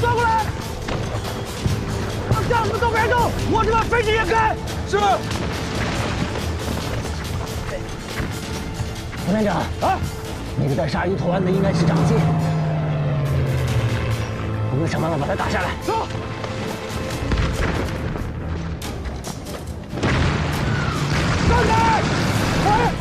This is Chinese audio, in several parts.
转过来！向你们东边走，我这边飞机也开。是。副连长啊，那个带鲨鱼头案的应该是张进，我们想办法把他打下来。走。站开！哎！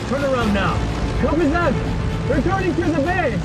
Turn around now. Copy that. Returning to the base.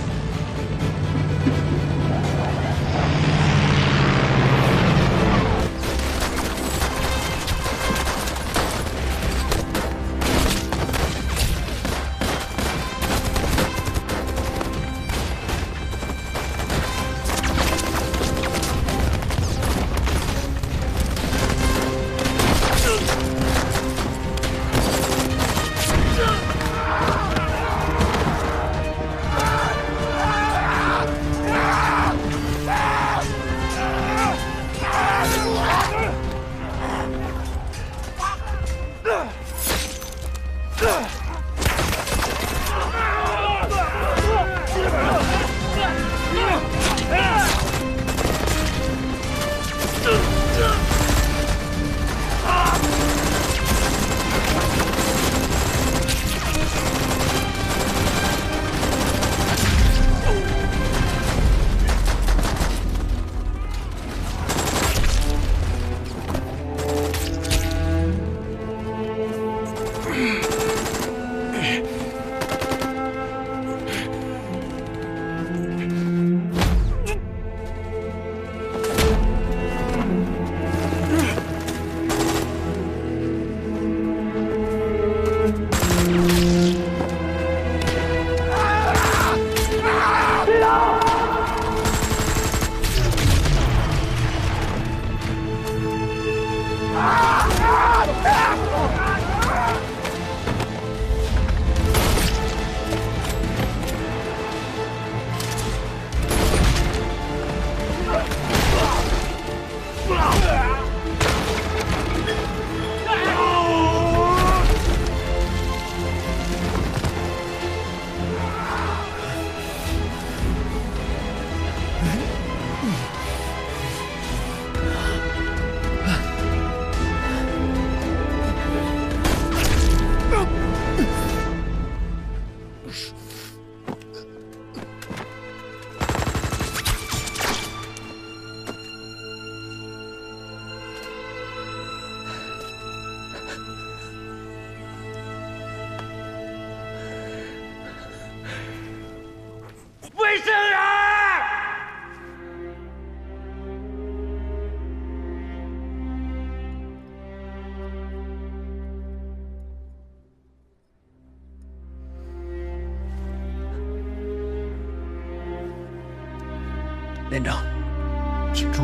连长，挺住！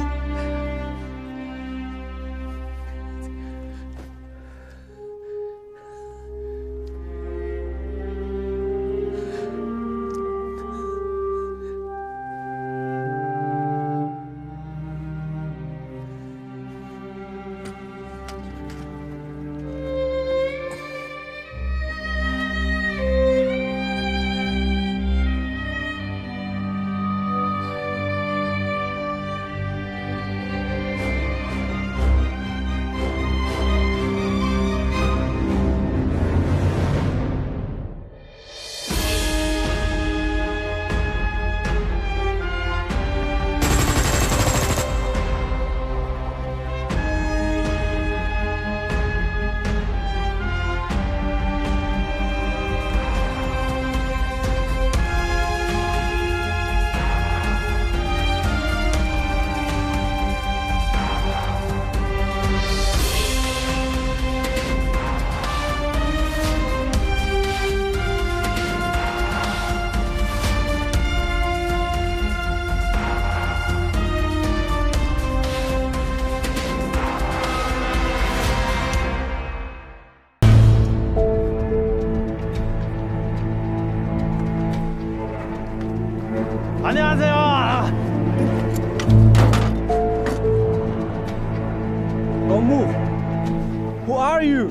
안녕하세요. Don't move. Who are you?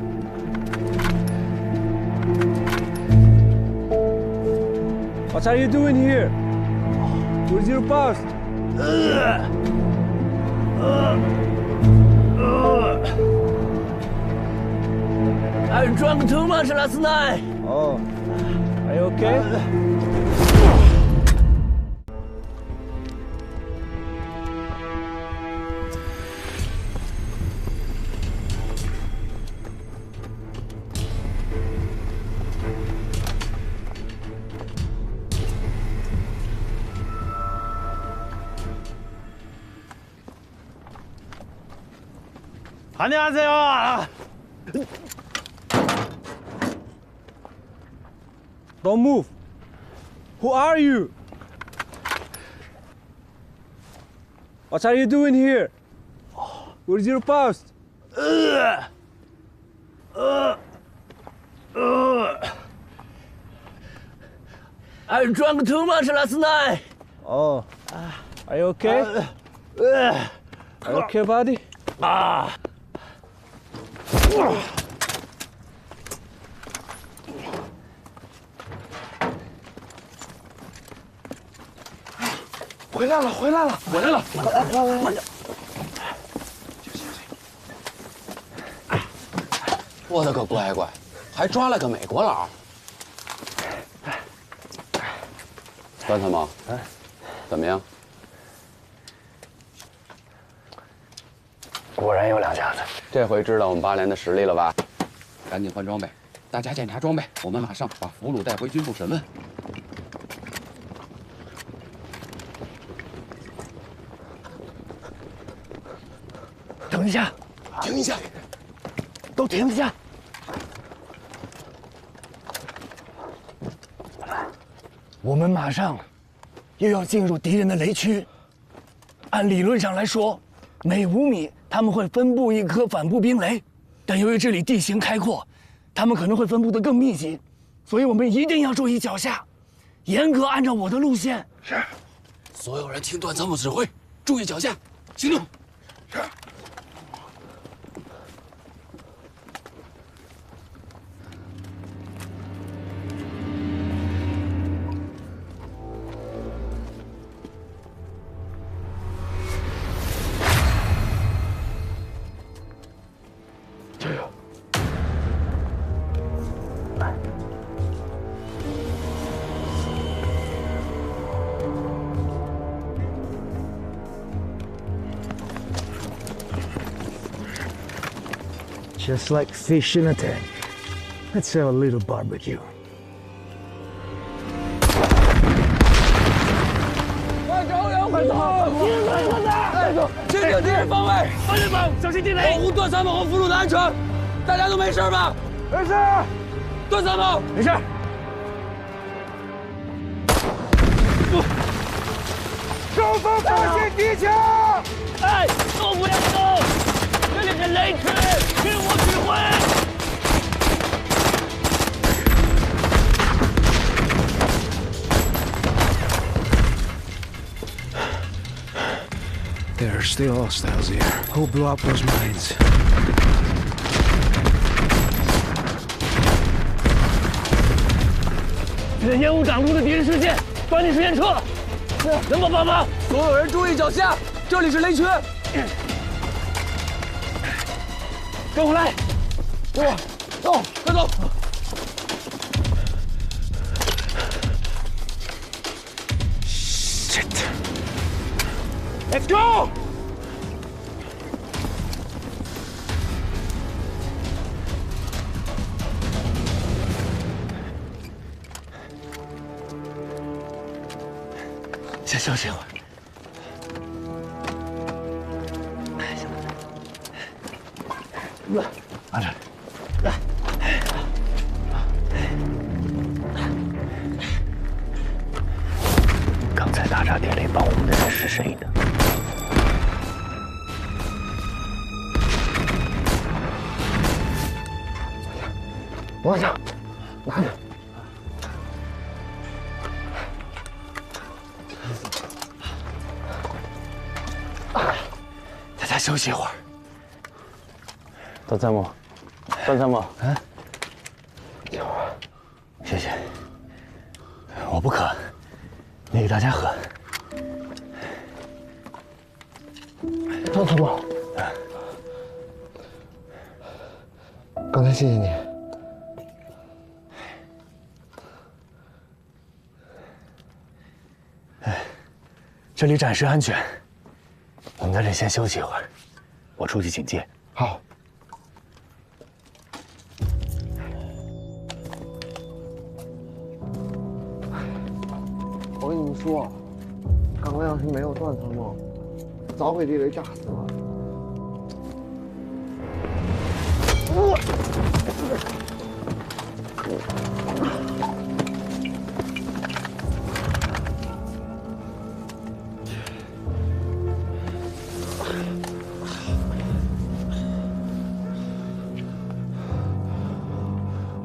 What are you doing here? Where's your past? Are you drunk too much last night? Oh, are you okay? 안녕하세요. Don't move. Who are you? What are you doing here? Where's your past? Are you drunk too much last night? Oh, are you okay? Are you okay, buddy? 回来了，回来了，回来了！慢点。我的个乖乖，还抓了个美国佬！段参谋，怎么样？果然有两下子。这回知道我们8连的实力了吧？赶紧换装备，大家检查装备，我们马上把俘虏带回军部审问。 等一下，停一下，都停一下！我们马上又要进入敌人的雷区。按理论上来说，每5米他们会分布一颗反步兵雷，但由于这里地形开阔，他们可能会分布得更密集，所以我们一定要注意脚下，严格按照我的路线。是，所有人听段参谋指挥，注意脚下，行动。是。 Just like fish in a tank. Let's have a little barbecue. 快走，快走！快走！清醒敌人方位，方前方，小心地雷，保护段参谋和俘虏的安全。大家都没事吧？没事。段参谋，没事。上方发现敌情！哎，都不要动！这里是雷区，听我指挥。 There are still hostiles here. Who blew up those mines? 这是烟雾挡住的敌人视线，抓紧时间撤。能否帮忙？所有人注意脚下，这里是雷区。跟我来，跟我走，快走。 Let's go! 先休息会儿。拿着，来。刚才大炸店里帮我们的人是谁呢？ 往上，拿着。休息一会儿。段参谋，段参谋，谢谢。我不渴，你给大家喝。段参谋，刚才谢谢你。这里暂时安全，我们在这先休息一会儿，我出去警戒。好。我跟你们说，刚刚要是没有段参谋，早被地雷炸死了。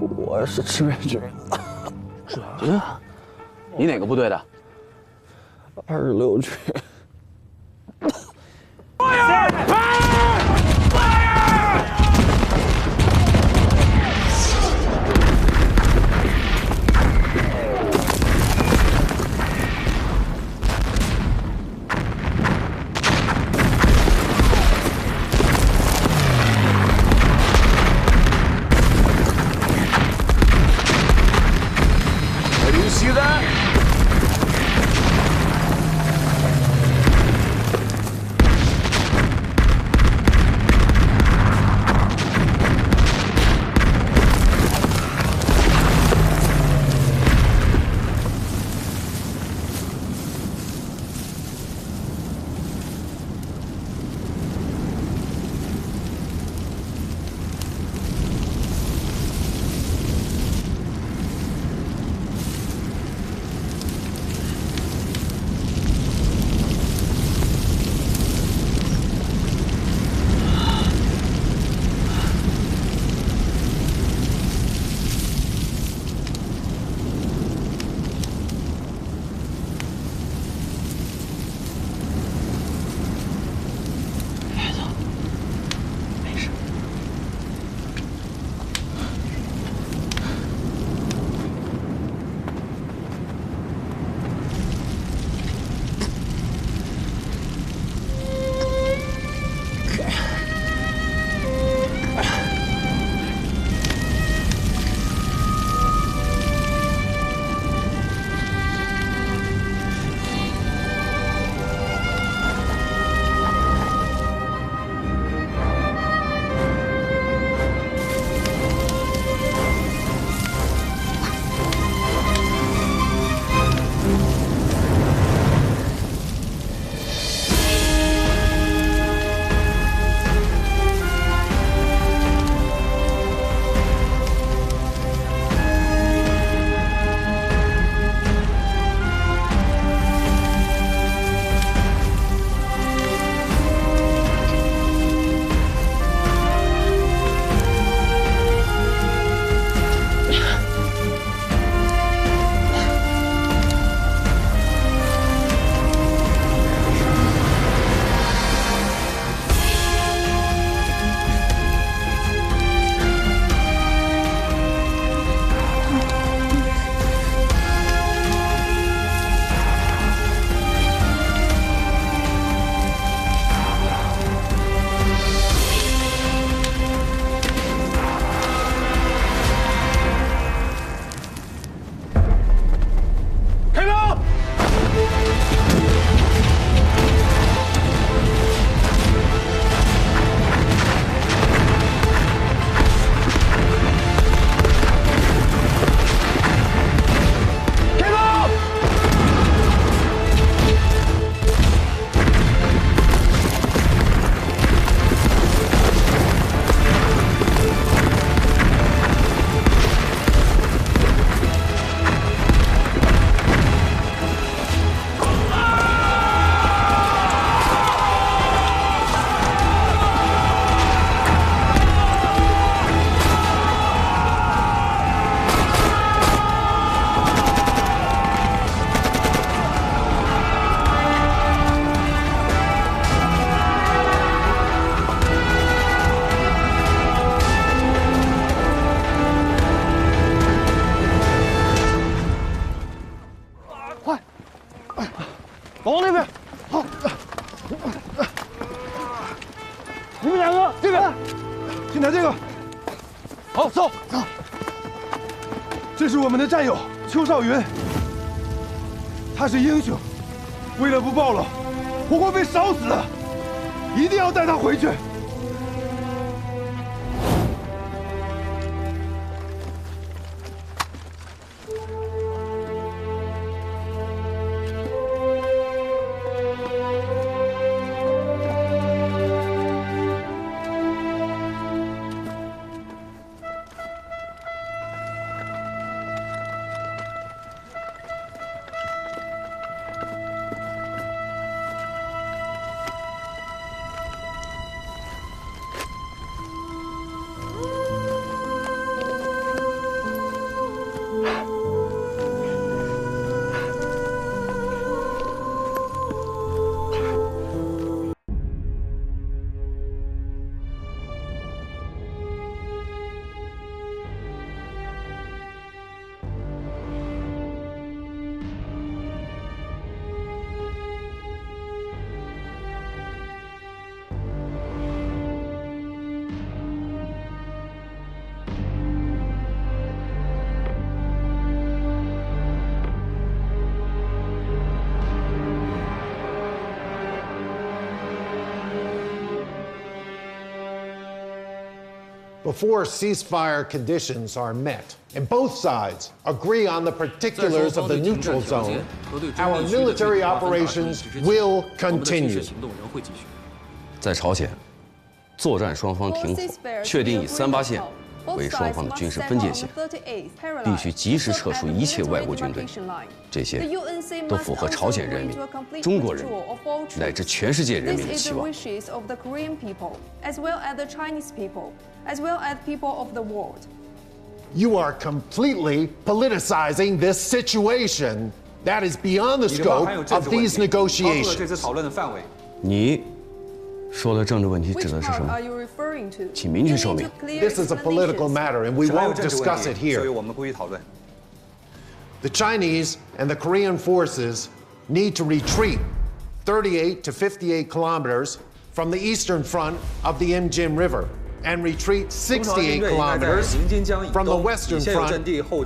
我是志愿军，你哪个部队的26军。？You see that？往那边。好。你们两个这边，先拿这个。好，走走。这是我们的战友邱少云，他是英雄，为了不报了，我会被烧死的，一定要带他回去。Before ceasefire conditions are met, and both sides agree on the particulars of the neutral zone, our military operations will continue. 在朝鲜，作战双方停火，确定以38线为双方的军事分界线，必须及时撤出一切外国军队。这些都符合朝鲜人民、中国人民乃至全世界人民的期望。as well as people of the world. You are completely politicizing this situation. That is beyond the scope of these negotiations. 你说的政治问题指的是什么？请明确说明。This is a political matter, and we won't discuss it here. The Chinese and the Korean forces need to retreat 38 to 58 kilometers from the eastern front of the Imjin River, and retreat 68 kilometers from the western front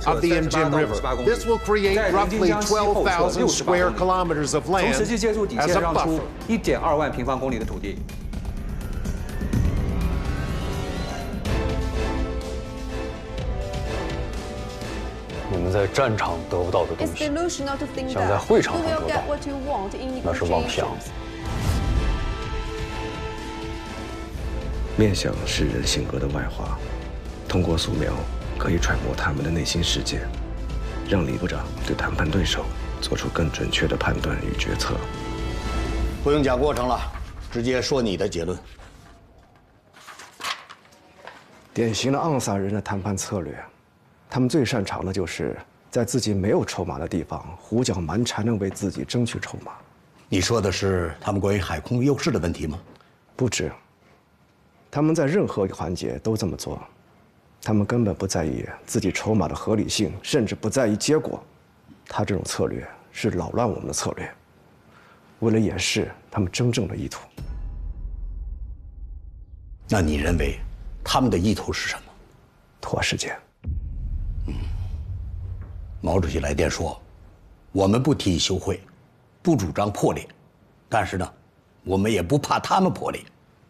of the Imjin River. This will create roughly 12,000 square kilometers of land as a buffer. 1.2万平方公里的土地。你们在战场得不到的东西，想在会场上得到，那是妄想。面相是人性格的外化，通过素描可以揣摩他们的内心世界，让李部长对谈判对手做出更准确的判断与决策。不用讲过程了，直接说你的结论。典型的昂萨人的谈判策略，他们最擅长的就是在自己没有筹码的地方胡搅蛮缠地为自己争取筹码。你说的是他们关于海空优势的问题吗？不止。他们在任何环节都这么做，他们根本不在意自己筹码的合理性，甚至不在意结果。他这种策略是扰乱我们的策略，为了掩饰他们真正的意图。那你认为他们的意图是什么？拖时间。毛主席来电说，我们不提议休会，不主张破裂，但是呢，我们也不怕他们破裂。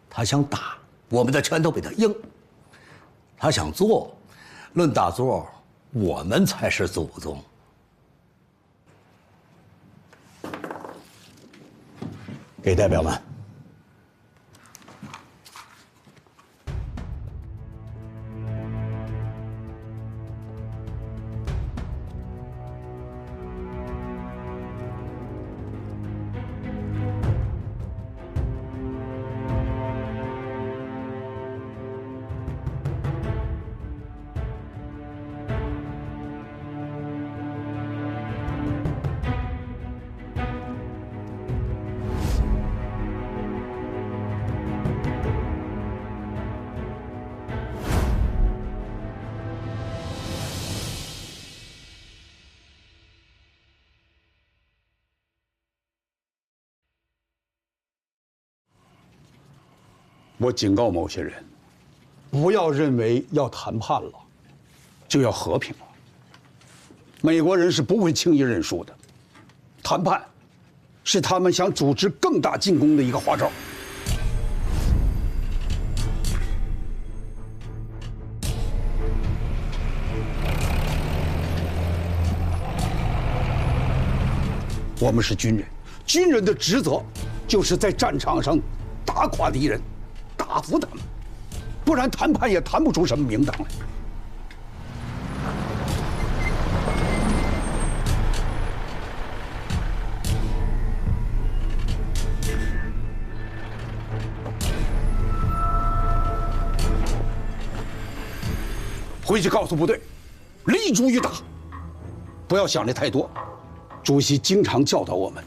他想打，我们的拳头比他硬；他想做，论打坐，我们才是祖宗。给代表们。我警告某些人，不要认为要谈判了，就要和平了。美国人是不会轻易认输的，谈判是他们想组织更大进攻的一个花招。我们是军人，军人的职责就是在战场上打垮敌人，打服他们，不然谈判也谈不出什么名堂来。回去告诉部队，立足于打，不要想的太多。主席经常教导我们，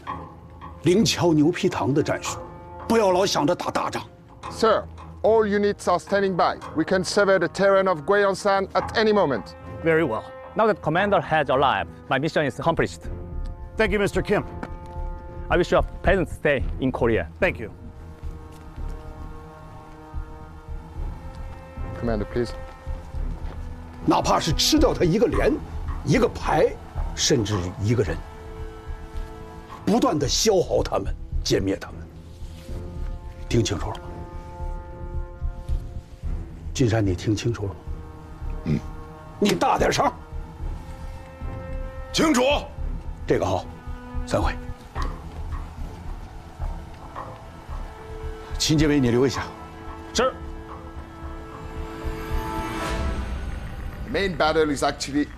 灵巧牛皮糖的战术，不要老想着打大仗。Sir, all units are standing by. We can survey the terrain of Gyeongsang at any moment. Very well. Now that commander has arrived, my mission is accomplished. Thank you, Mr. Kim. I wish you a pleasant stay in Korea. Thank you. Commander, please. 哪怕是吃掉他一个连、一个排，甚至一个人，不断地消耗他们、歼灭他们。听清楚了吗？金山，你听清楚了吗？嗯。你大点声。清楚。这个好，散会。秦杰伟，你留一下。是。The main battle is actually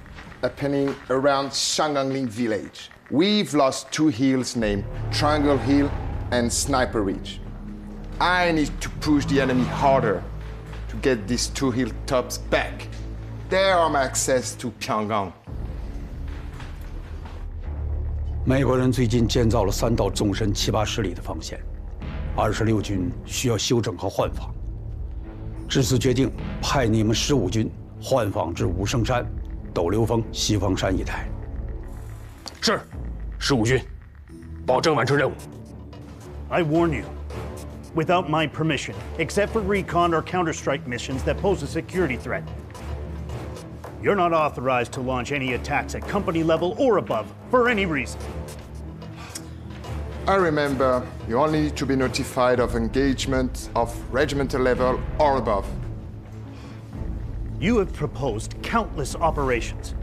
happening around Shangangling village. We've lost two hills named Triangle Hill and Sniper Ridge. I need to push the enemy harder to get these two hilltops back. There are my access to Pyongyang. 美国人最近建造了3道纵深7-80里的防线，26军需要修整和换防，至此决定派你们15军换防至武圣山、斗流峰、西方山一带。是，15军，保证完成任务。I warn you, without my permission, except for recon or counterstrike missions that pose a security threat, you're not authorized to launch any attacks at company level or above for any reason. I remember you only need to be notified of engagement of regimental level or above. You have proposed countless operations,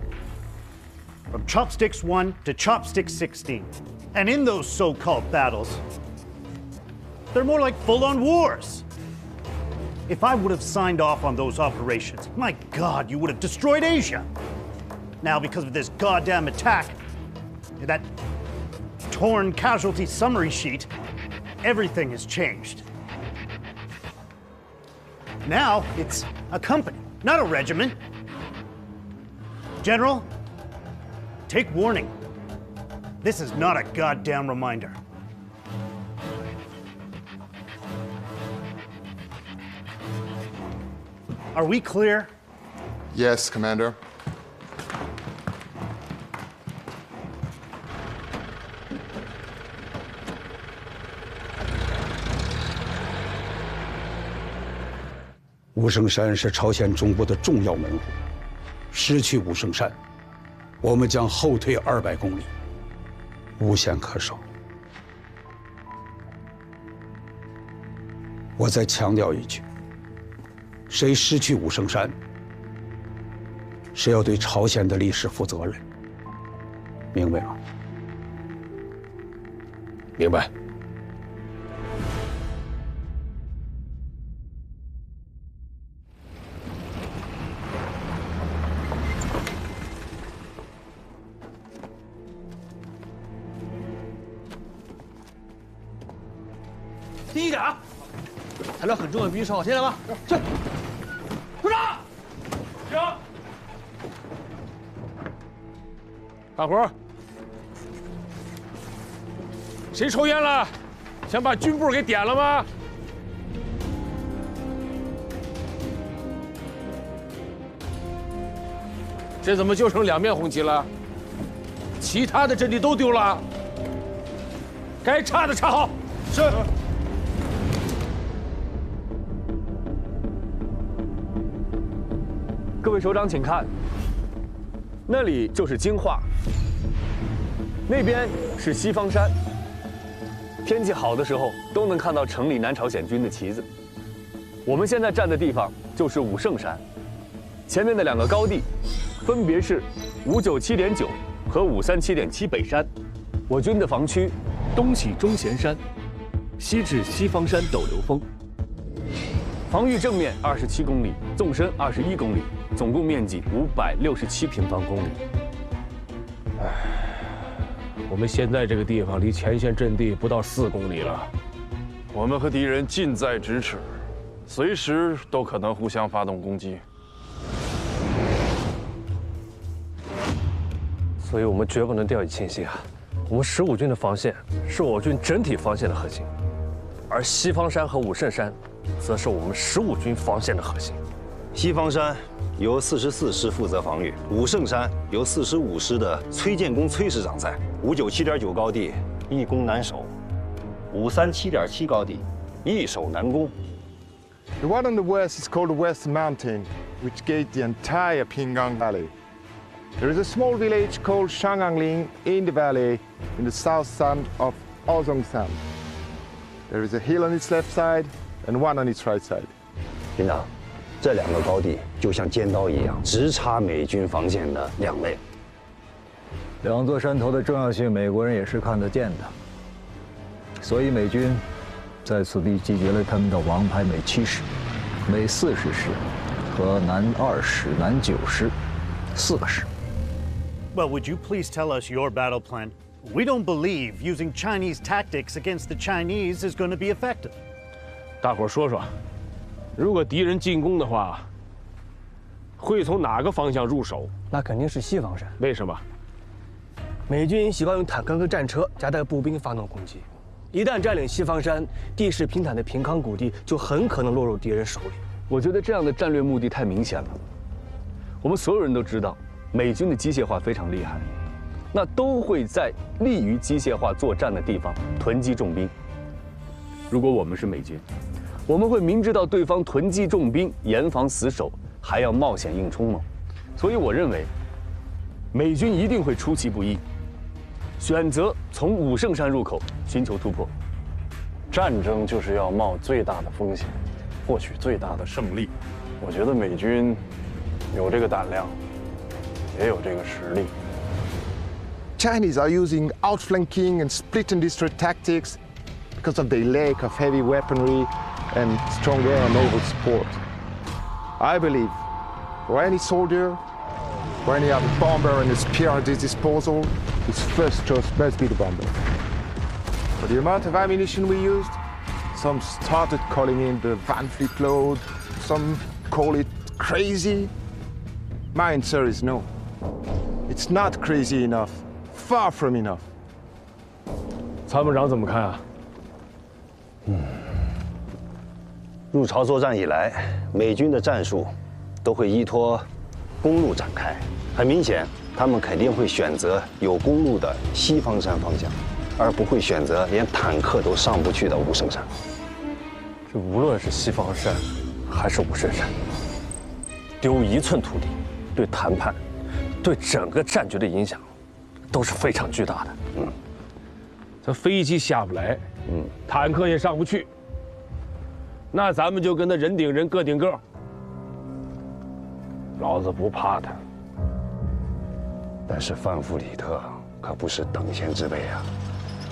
from Chopsticks 1 to Chopsticks 16. And in those so-called battles, they're more like full-on wars. If I would have signed off on those operations, my God, you would have destroyed Asia. Now, because of this goddamn attack, that torn casualty summary sheet, everything has changed. Now, it's a company, not a regiment. General, take warning. This is not a goddamn reminder. Are we clear? Yes, Commander.武圣山是朝鲜中部的重要门户，失去武圣山，我们将后退200公里，无险可守。我再强调一句，谁失去武圣山，谁要对朝鲜的历史负责任，明白吗？明白。第一点，材料很重要，必须收好。先来吧，去。队长，行。大伙儿，谁抽烟了？想把军部给点了吗？这怎么就剩2面红旗了？其他的阵地都丢了。该插的插好。是。位首长，请看，那里就是京化，那边是西方山。天气好的时候，都能看到城里南朝鲜军的旗子。我们现在站的地方就是武圣山，前面的2个高地，分别是597.9和537.7北山。我军的防区，东起钟贤山，西至西方山斗流峰。防御正面27公里，纵深21公里，总共面积567平方公里。我们现在这个地方离前线阵地不到4公里了，我们和敌人近在咫尺，随时都可能互相发动攻击。所以我们绝不能掉以轻心啊！我们15军的防线是我军整体防线的核心，而西方山和武圣山，则是我们15军防线的核心。西方山由44师负责防御，武圣山由45师的崔建功崔师长在。597.9高地易攻难守，537.7高地易守难攻。The one on the west is called the West Mountain, which gate the entire Pinggang Valley. There is a small village called Shangangling in the valley, in the south side of Ozongsan. There is a hill on its left side and one on its right side. 军长，这2个高地就像尖刀一样，直插美军防线的2肋。2座山头的重要性，美国人也是看得见的。所以美军在此地集结了他们的王牌美7师、美40师和南2师、南9师4个师。Well, would you please tell us your battle plan? We don't believe using Chinese tactics against the Chinese is going to be effective. 大伙儿说说，如果敌人进攻的话，会从哪个方向入手？那肯定是西方山。为什么？美军习惯用坦克和战车夹带步兵发动攻击，一旦占领西方山，地势平坦的平康谷地就很可能落入敌人手里。我觉得这样的战略目的太明显了。我们所有人都知道，美军的机械化非常厉害，那都会在利于机械化作战的地方囤积重兵。如果我们是美军，我们会明知道对方囤积重兵，严防死守，还要冒险硬冲吗？所以我认为，美军一定会出其不意，选择从武圣山入口寻求突破。战争就是要冒最大的风险，获取最大的胜利。我觉得美军有这个胆量，也有这个实力。Chinese are using outflanking and split and destroy tactics because of their lack of heavy weaponry and strong air and naval support. I believe for any soldier, for any other bomber and a spear at his disposal, his first choice must be the bomber. For the amount of ammunition we used, some started calling it the Van Fleet load, some call it crazy. My answer is no. It's not crazy enough, far from enough. 参谋长怎么看啊？入朝作战以来，美军的战术都会依托公路展开。很明显，他们肯定会选择有公路的西方山方向，而不会选择连坦克都上不去的武圣山。这无论是西方山还是武圣山，丢1寸土地，对谈判、对整个战局的影响都是非常巨大的。这飞机下不来，坦克也上不去，那咱们就跟他人顶人，个顶个。老子不怕他。但是范弗里特可不是等闲之辈啊，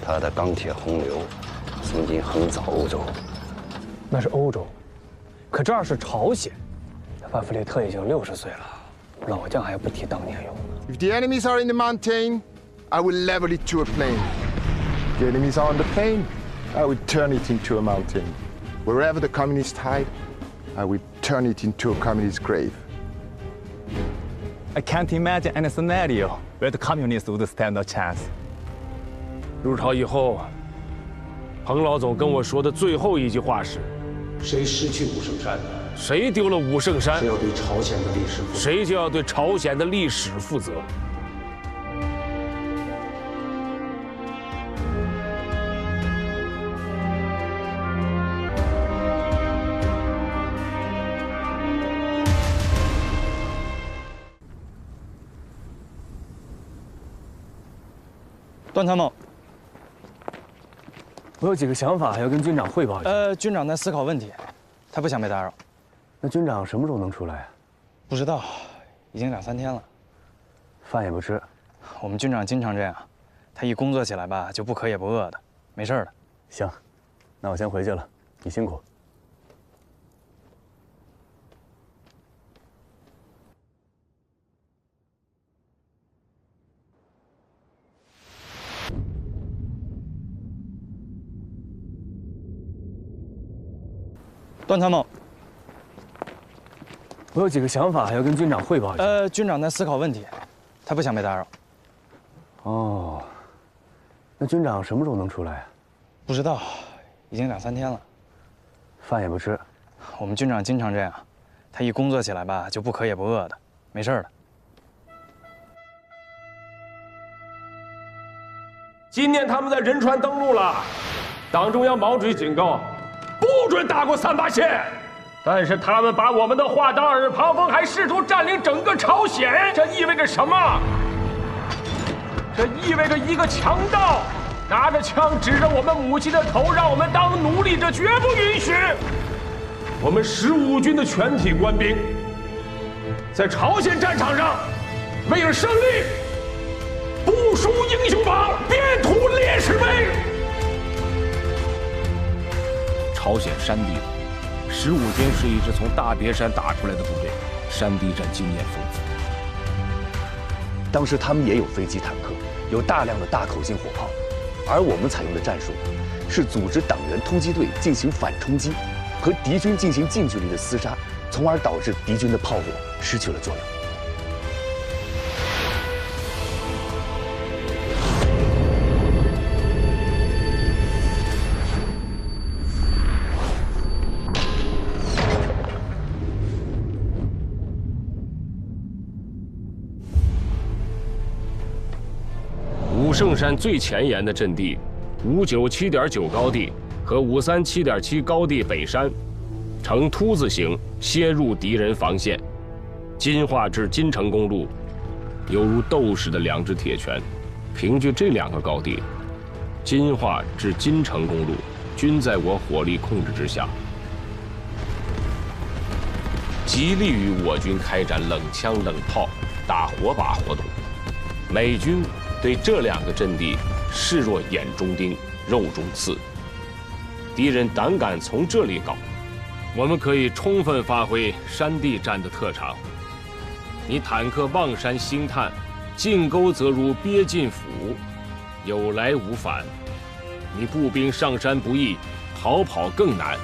他的钢铁洪流曾经横扫欧洲。那是欧洲，可这儿是朝鲜，范弗里特已经60岁了，老将还不提当年勇。If the enemies are in the mountain, I will level it to a plain. If the enemies are on the plain, I will turn it into a mountain. Wherever the communists hide, I will turn it into a communist grave. I can't imagine any scenario where the communists would stand a chance. 入朝以后，彭老总跟我说的最后一句话是：谁失去武圣山，谁丢了武圣山，谁要对朝鲜的历史负责，谁就要对朝鲜的历史负责。段参谋，我有几个想法要跟军长汇报一下。军长在思考问题，他不想被打扰。那军长什么时候能出来啊？不知道，已经2、3天了。饭也不吃。我们军长经常这样，他一工作起来吧，就不渴也不饿的，没事的。行，那我先回去了，你辛苦。段参谋，我有几个想法要跟军长汇报一下。军长在思考问题，他不想被打扰。哦，那军长什么时候能出来啊？不知道，已经2、3天了。饭也不吃。我们军长经常这样，他一工作起来吧，就不渴也不饿的，没事的。今年他们在仁川登陆了，党中央毛主席警告，不准打过3-8线。但是他们把我们的话当耳旁风，还试图占领整个朝鲜，这意味着什么？这意味着一个强盗拿着枪指着我们母亲的头，让我们当奴隶，这绝不允许。我们15军的全体官兵在朝鲜战场上为了胜利不输英雄榜，遍图烈士碑。朝鲜山地15军是一支从大别山打出来的部队，山地战经验丰富。当时他们也有飞机坦克，有大量的大口径火炮，而我们采用的战术是组织党员突击队进行反冲击，和敌军进行近距离的厮杀，从而导致敌军的炮火失去了作用。武圣山最前沿的阵地597.9高地和537.7高地北山，呈凸字形切入敌人防线。金化至金城公路犹如斗士的2只铁拳，凭据这2个高地，金化至金城公路均在我火力控制之下，极利于我军开展冷枪冷炮打火把活动。美军对这2个阵地视若眼中钉、肉中刺，敌人胆敢从这里搞，我们可以充分发挥山地战的特长。你坦克望山兴叹，进沟则如鳖进府，有来无返；你步兵上山不易，逃跑更难。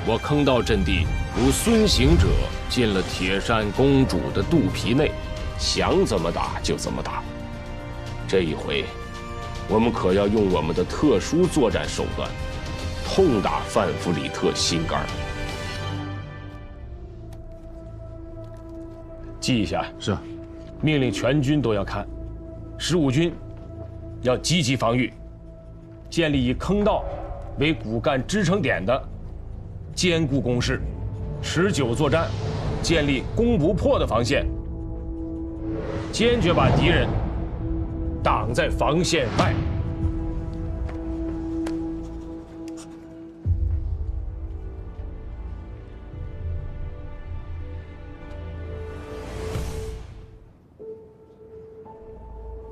我坑道阵地如孙行者进了铁扇公主的肚皮内，想怎么打就怎么打。这一回，我们可要用我们的特殊作战手段，痛打范弗里特心肝。记一下，是。命令全军都要看。15军要积极防御，建立以坑道为骨干支撑点的坚固工事，持久作战，建立攻不破的防线，坚决把敌人挡在防线外。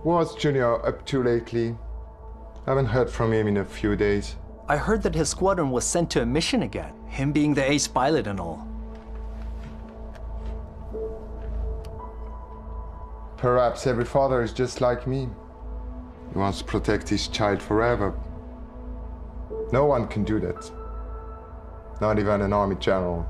What's Junior up to lately? Haven't heard from him in a few days. I heard that his squadron was sent to a mission again, him being the ace pilot and all. Perhaps every father is just like me. He wants to protect his child forever. No one can do that. Not even an army general.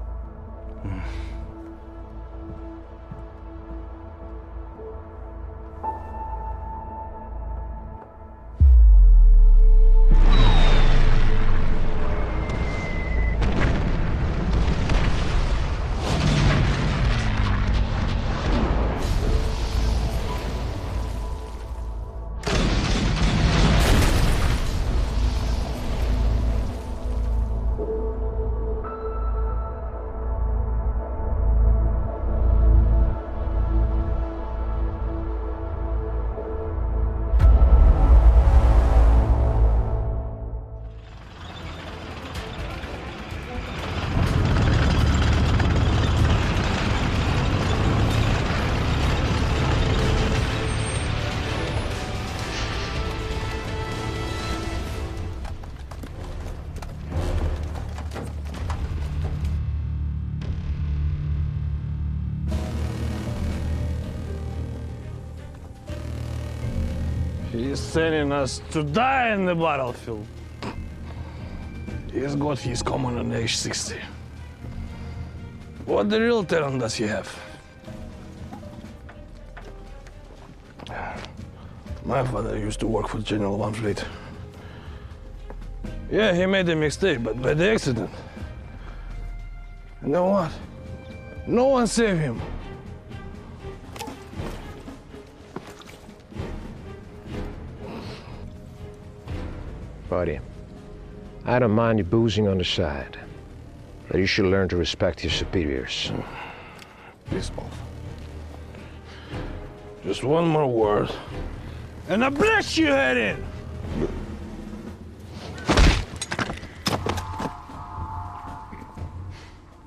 He's sending us to die in the battlefield. He's got his command on age 60. What the real talent does he have? My father used to work for General Van Fleet. Yeah, he made a mistake, but by the accident. You know what? No one saved him. Buddy, I don't mind you boozing on the side, but you should learn to respect your superiors. Piss off. Just one more word, and I blast your head in!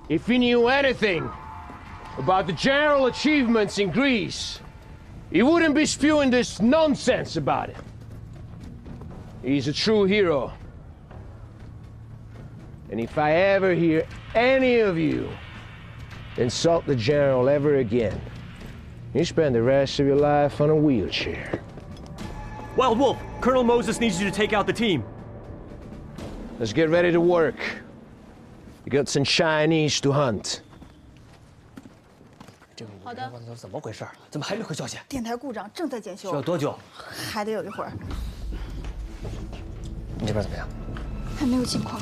If you knew anything about the general achievements in Greece, you wouldn't be spewing this nonsense about it. He's a true hero. And if I ever hear any of you insult the general ever again, you spend the rest of your life on a wheelchair. Wild Wolf, Colonel Moses needs you to take out the team. Let's get ready to work. You got some Chinese to hunt. 好的。怎么回事？怎么还没回消息？电台故障，正在检修。需要多久？还得有一会儿。你这边怎么样？还没有情况。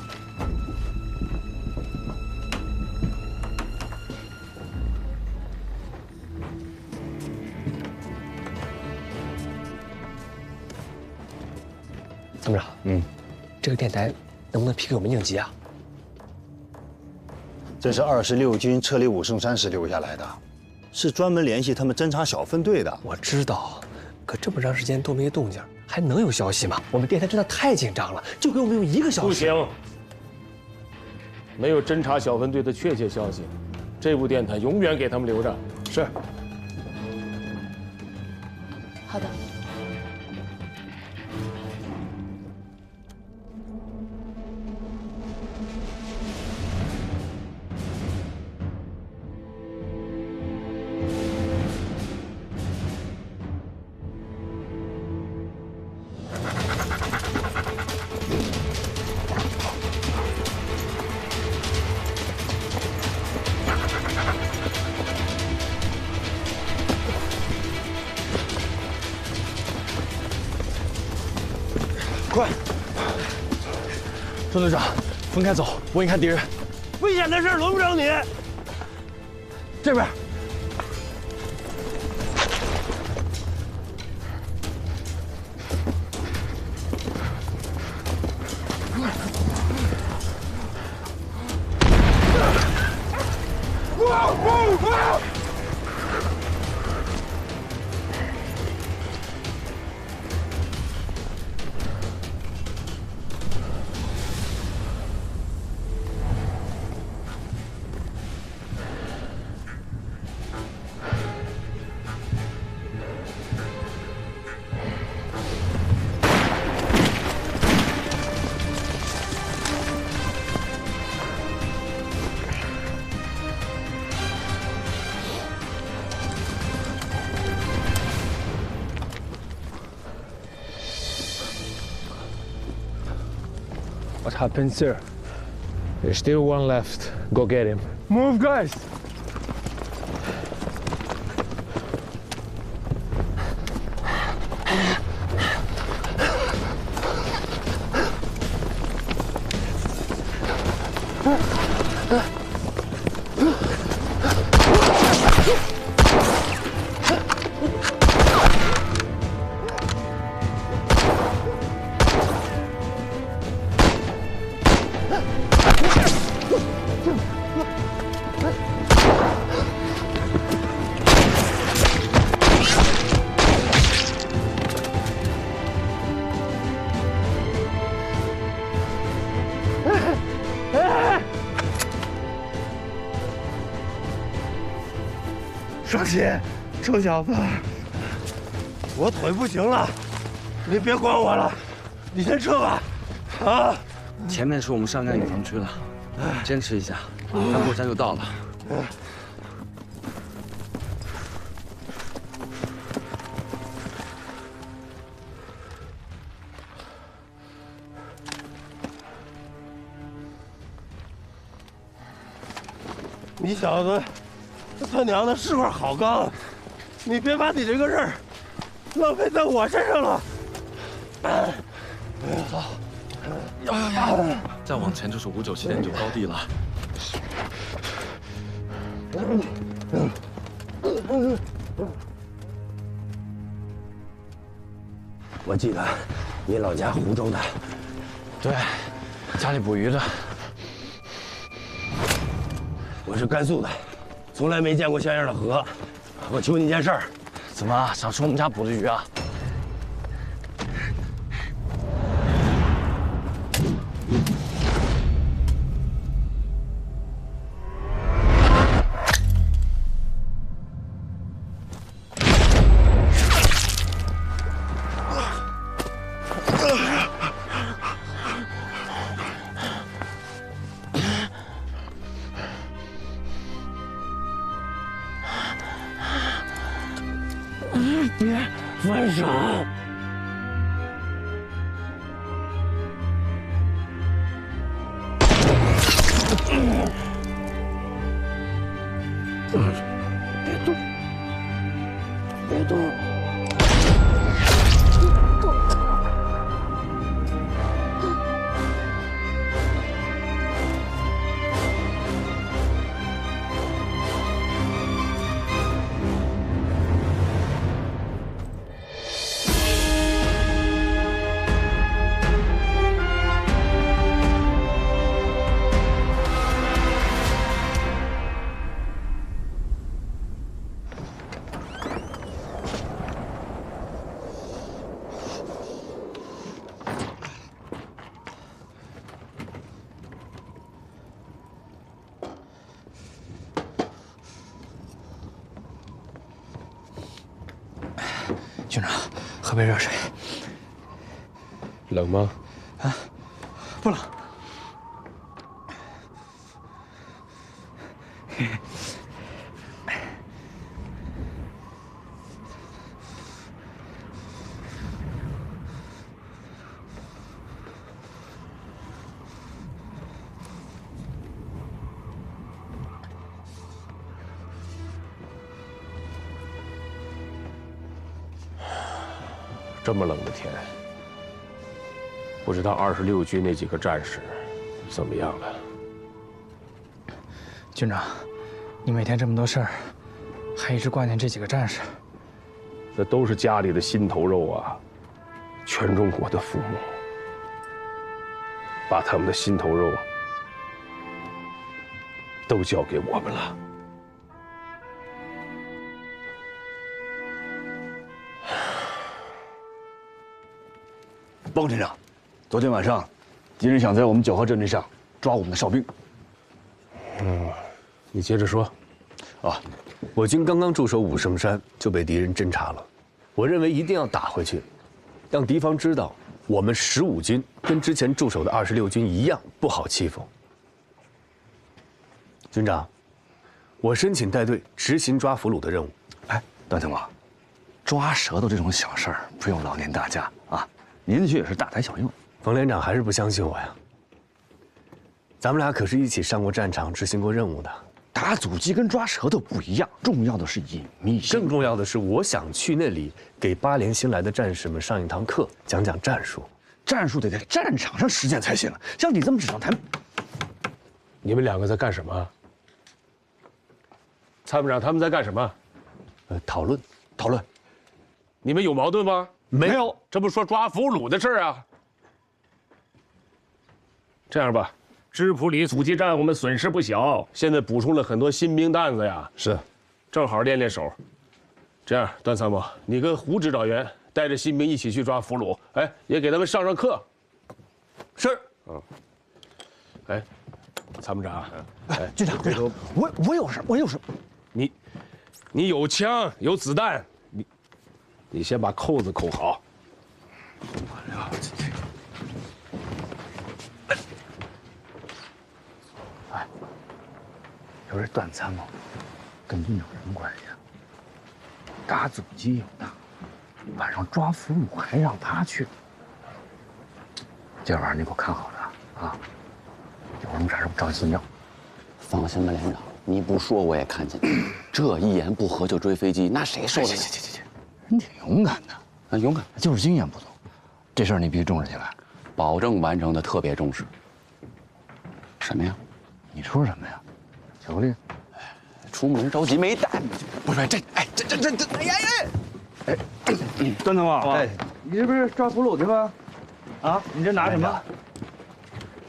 参谋长，这个电台能不能批给我们应急啊？这是26军撤离武圣山时留下来的，是专门联系他们侦察小分队的。我知道，可这么长时间都没动静，还能有消息吗？我们电台真的太紧张了，就给我们用1个小时。不行，没有侦察小分队的确切消息，这部电台永远给他们留着。是。好的。快！中队长，分开走，我给你看敌人。危险的事轮不着你。这边。What happened, sir? There's still one left. Go get him. Move, guys!双喜，臭小子，我腿不行了，你别管我了，你先撤吧。啊！前面是我们上干以防区了，坚持一下，翻过山就到了。你小子，他娘的是块好钢，你别把你这个事儿浪费在我身上了。走，再往前就是597.9高地了。我记得你老家湖州的，对，家里捕鱼的。我是甘肃的，从来没见过像样的河。我求你件事儿，怎么想吃我们家捕的鱼啊？别分手！别动！别动！军长，喝杯热水。冷吗？啊，不冷。这么冷的天，不知道26军那几个战士怎么样了？军长，你每天这么多事儿，还一直挂念这几个战士，那都是家里的心头肉啊！全中国的父母把他们的心头肉都交给我们了。包连长，昨天晚上，敌人想在我们9号阵地上抓我们的哨兵。你接着说。啊，我军刚刚驻守武胜山就被敌人侦察了，我认为一定要打回去，让敌方知道我们15军跟之前驻守的26军一样不好欺负。军长，我申请带队执行抓俘虏的任务。哎，段参谋，抓舌头这种小事儿不用劳您大驾啊。您去也是大材小用，冯连长还是不相信我呀？咱们俩可是一起上过战场、执行过任务的。打阻击跟抓舌头不一样，重要的是隐秘性。更重要的是，我想去那里给8连新来的战士们上一堂课，讲讲战术。战术得在战场上实践才行啊！像你这么纸上谈，你们两个在干什么？参谋长他们在干什么？讨论。你们有矛盾吗？没有，这不说抓俘虏的事儿啊。这样吧，支普里阻击战我们损失不小，现在补充了很多新兵蛋子呀。是，正好练练手。这样，段参谋，你跟胡指导员带着新兵一起去抓俘虏，哎，也给他们上上课。是。哎，参谋长，哎，军长，我有事，你有枪有子弹，你先把扣子扣好。哎，要是段参谋跟你有什么关系啊？打阻击有他，晚上抓俘虏还让他去。今晚上你给我看好了啊！有什么事我找你算账。放心吧，连长，你不说我也看见了，这一言不合就追飞机，那谁受得了？行，人挺勇敢的，啊，勇敢就是经验不足。这事儿你必须重视起来，保证完成的特别重视。什么呀？你说什么呀？巧克力？出门着急没带。不是这，哎呀！段参谋，哎，你这不是抓俘虏去吗？啊，你这拿什么？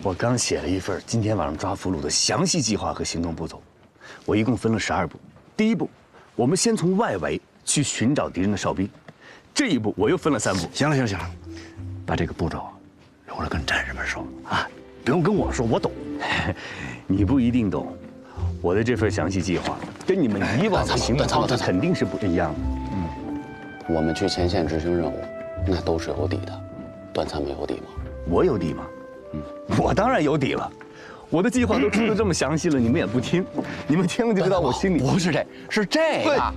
我刚写了一份今天晚上抓俘虏的详细计划和行动步骤，我一共分了12步。第一步，我们先从外围去寻找敌人的哨兵，这一步我又分了3步。行了，把这个步骤留着跟战士们说啊，不用跟我说，我懂。你不一定懂，我的这份详细计划跟你们以往的行动方式肯定是不一样的。我们去前线执行任务，那都是有底的。段参谋有底吗？我有底吗？我当然有底了。我的计划都出得这么详细了，你们也不听，你们听了就知道我心里不是这，是这个。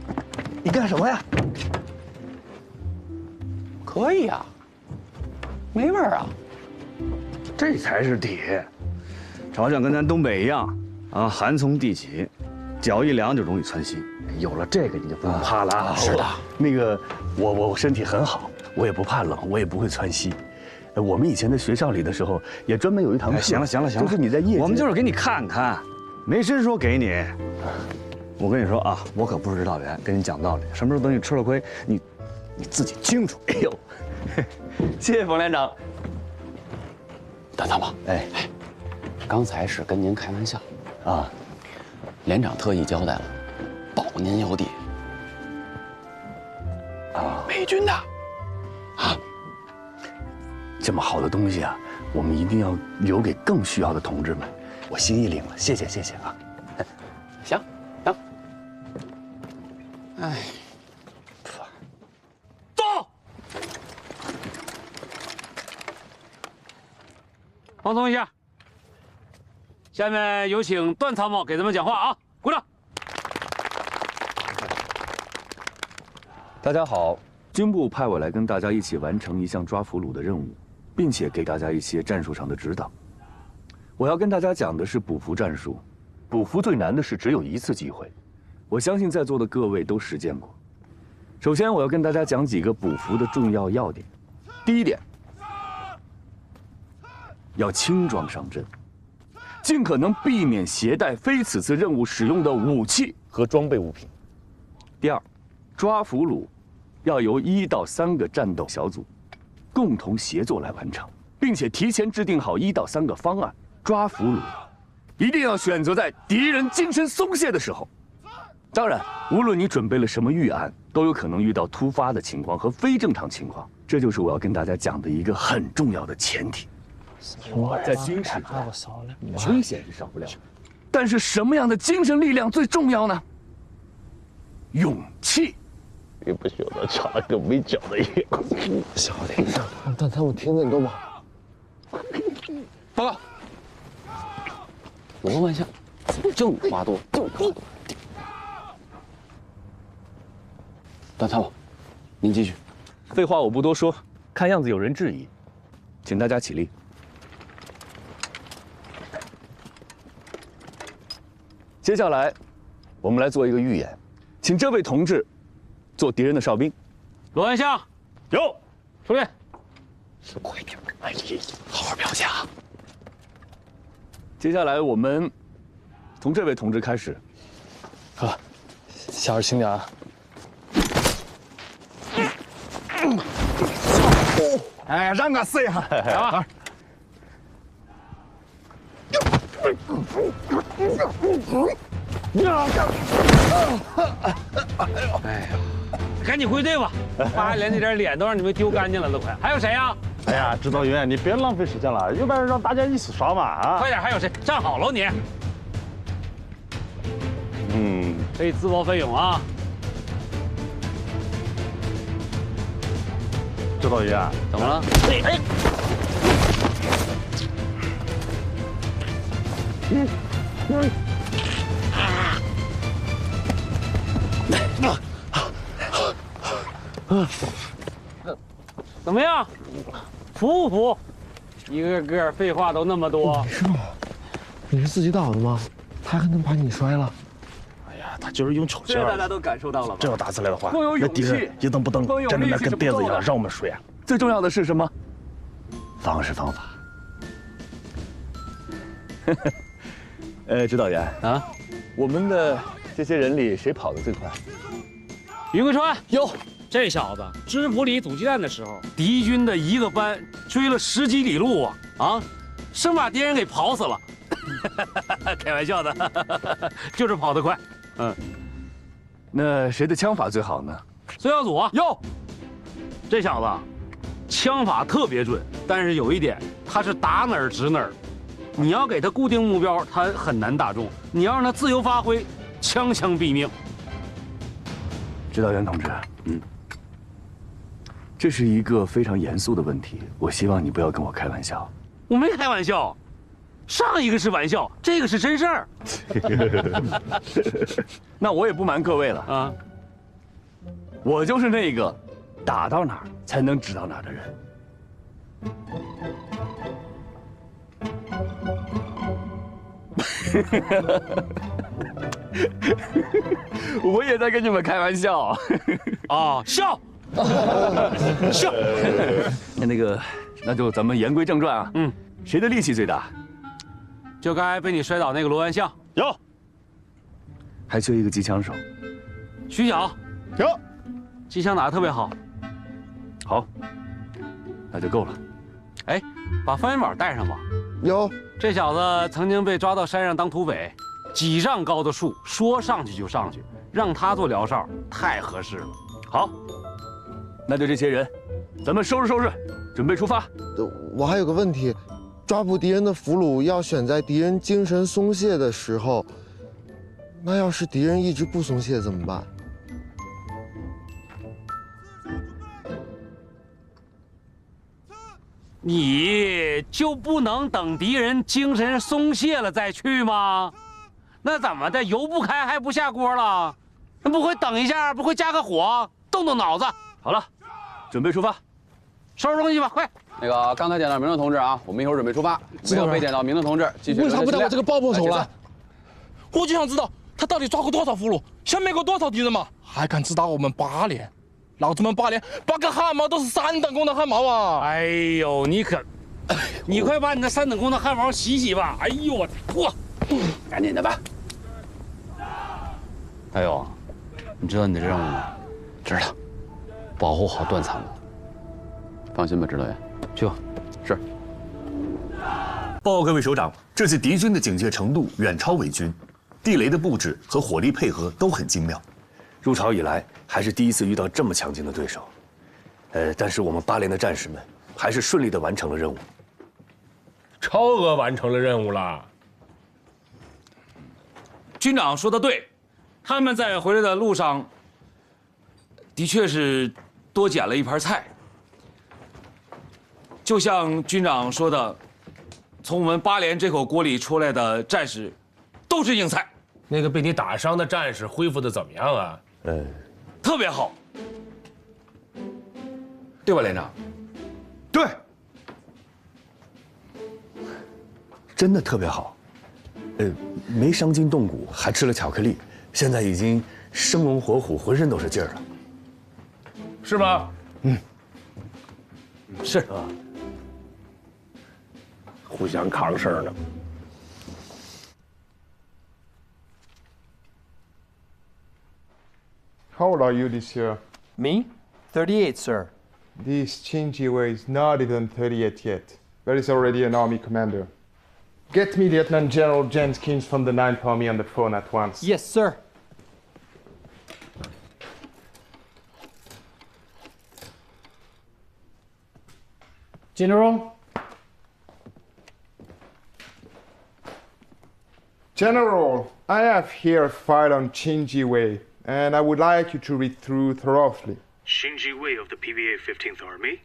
你干什么呀？可以啊，没味儿啊。这才是底。朝鲜跟咱东北一样啊，寒从地起，脚一凉就容易窜稀。有了这个，你就不用怕了啊。是的，那个我身体很好，我也不怕冷，我也不会窜稀。我们以前在学校里的时候，也专门有一堂课。行了，就是你在夜间，我们就是给你看看，没谁说给你。我跟你说啊，我可不是指导员，跟你讲道理。什么时候等你吃了亏，你自己清楚。哎呦，谢谢冯连长。段参谋，哎，刚才是跟您开玩笑啊，连长特意交代了，保您有底。啊，美军的，啊。这么好的东西啊，我们一定要留给更需要的同志们。我心意领了，谢谢啊。行。哎，走。放松一下。下面有请段参谋给咱们讲话啊！鼓掌。大家好，军部派我来跟大家一起完成一项抓俘虏的任务。并且给大家一些战术上的指导。我要跟大家讲的是捕俘战术。捕俘最难的是只有一次机会，我相信在座的各位都实践过。首先，我要跟大家讲几个捕俘的重要要点。第一点，要轻装上阵，尽可能避免携带非此次任务使用的武器和装备物品。第二，抓俘虏要由1到3个战斗小组共同协作来完成，并且提前制定好1到3个方案。抓俘虏一定要选择在敌人精神松懈的时候。当然，无论你准备了什么预案，都有可能遇到突发的情况和非正常情况。这就是我要跟大家讲的一个很重要的前提。在军事中，危险是少不了的，但是什么样的精神力量最重要呢？勇气。你不晓得插了个没脚的野狗。小点声，让他们听得懂吗？报告。罗万象，就你话多，就你话多。段参谋，您继续。废话我不多说，看样子有人质疑，请大家起立。接下来，我们来做一个预演，请这位同志做敌人的哨兵。罗万象，有，出列。快点，哎呀，好好表现啊！接下来我们从这位同志开始。哥，下边轻点啊！哎，让个试一下，来吧。哎呀，赶紧归队吧！八连这点脸都让你们丢干净了，都快。还有谁呀？哎呀，指导员，你别浪费时间了，要不然让大家一起刷嘛啊！快点，还有谁？站好了你。可以自报奋勇啊！指导员，怎么了？哎。怎么样？服不服？一个个废话都那么多。师傅，你是自己倒的吗？他还能把你摔了？就是用丑笑。大家都感受到了吧？真要打起来的话，光有勇气，那敌人一动不动站在那跟呆子一样让我们睡啊！最重要的是什么？方式方法。指导员啊，我们的这些人里谁跑得最快？云贵川哟，这小子知府里阻击战的时候，敌军的一个班追了10几里路啊，生把敌人给跑死了。开玩笑的，就是跑得快。那谁的枪法最好呢？孙耀祖啊，哟，这小子枪法特别准，但是有一点，他是打哪儿指哪儿。你要给他固定目标，他很难打中；你要让他自由发挥，枪枪毙命。指导员同志，这是一个非常严肃的问题，我希望你不要跟我开玩笑。我没开玩笑，上一个是玩笑，这个是真事儿。那我也不瞒各位了啊，我就是那个打到哪儿才能指到哪儿的人。我也在跟你们开玩笑啊，笑，笑。那就咱们言归正传啊。谁的力气最大？就该被你摔倒那个罗万象有，还缺一个机枪手。徐晓有，机枪打得特别好。好，那就够了。哎，把范元宝带上吧。有，这小子曾经被抓到山上当土匪，几丈高的树说上去就上去，让他做辽哨太合适了。好，那就这些人，咱们收拾收拾，准备出发。我还有个问题，抓捕敌人的俘虏要选在敌人精神松懈的时候，那要是敌人一直不松懈怎么办？你就不能等敌人精神松懈了再去吗？那怎么的，油不开还不下锅了？那不会等一下，不会加个火，动动脑子？好了，准备出发，收拾东西吧，快！那个刚才点到明正同志啊，我们一会儿准备出发。没有被点到明正同志，继续。为啥不带我这个爆破手了？我就想知道他到底抓过多少俘虏，消灭过多少敌人嘛？还敢指导我们8连？老子们8连8个汗毛都是3等功的汗毛啊！哎呦，你可，你快把你那3等功的汗毛洗洗吧！哎呦我嚯，赶紧的吧。还有，你知道你的任务吗？知道，保护好段参谋。放心吧，指导员。去吧。是。报告各位首长，这次敌军的警戒程度远超伪军，地雷的布置和火力配合都很精妙。入朝以来，还是第一次遇到这么强劲的对手。但是我们8连的战士们还是顺利地完成了任务，超额完成了任务了。军长说的对，他们在回来的路上，的确是多捡了一盘菜。就像军长说的，从我们8连这口锅里出来的战士，都是硬菜。那个被你打伤的战士恢复的怎么样啊？特别好，对吧，连长？对，真的特别好。没伤筋动骨，还吃了巧克力，现在已经生龙活虎，浑身都是劲儿了，是吗？是啊。互相扛事儿呢。How old are you this year? Me? 38, sir. This Chinjiwei is not even 38 yet, but he's already an army commander. Get me Lieutenant General Jenkins from the 9th Army on the phone at once. Yes, sir. General? General, I have here a file on Chinjiwei, and I would like you to read through thoroughly. Chinjiwei of the PVA 15th Army?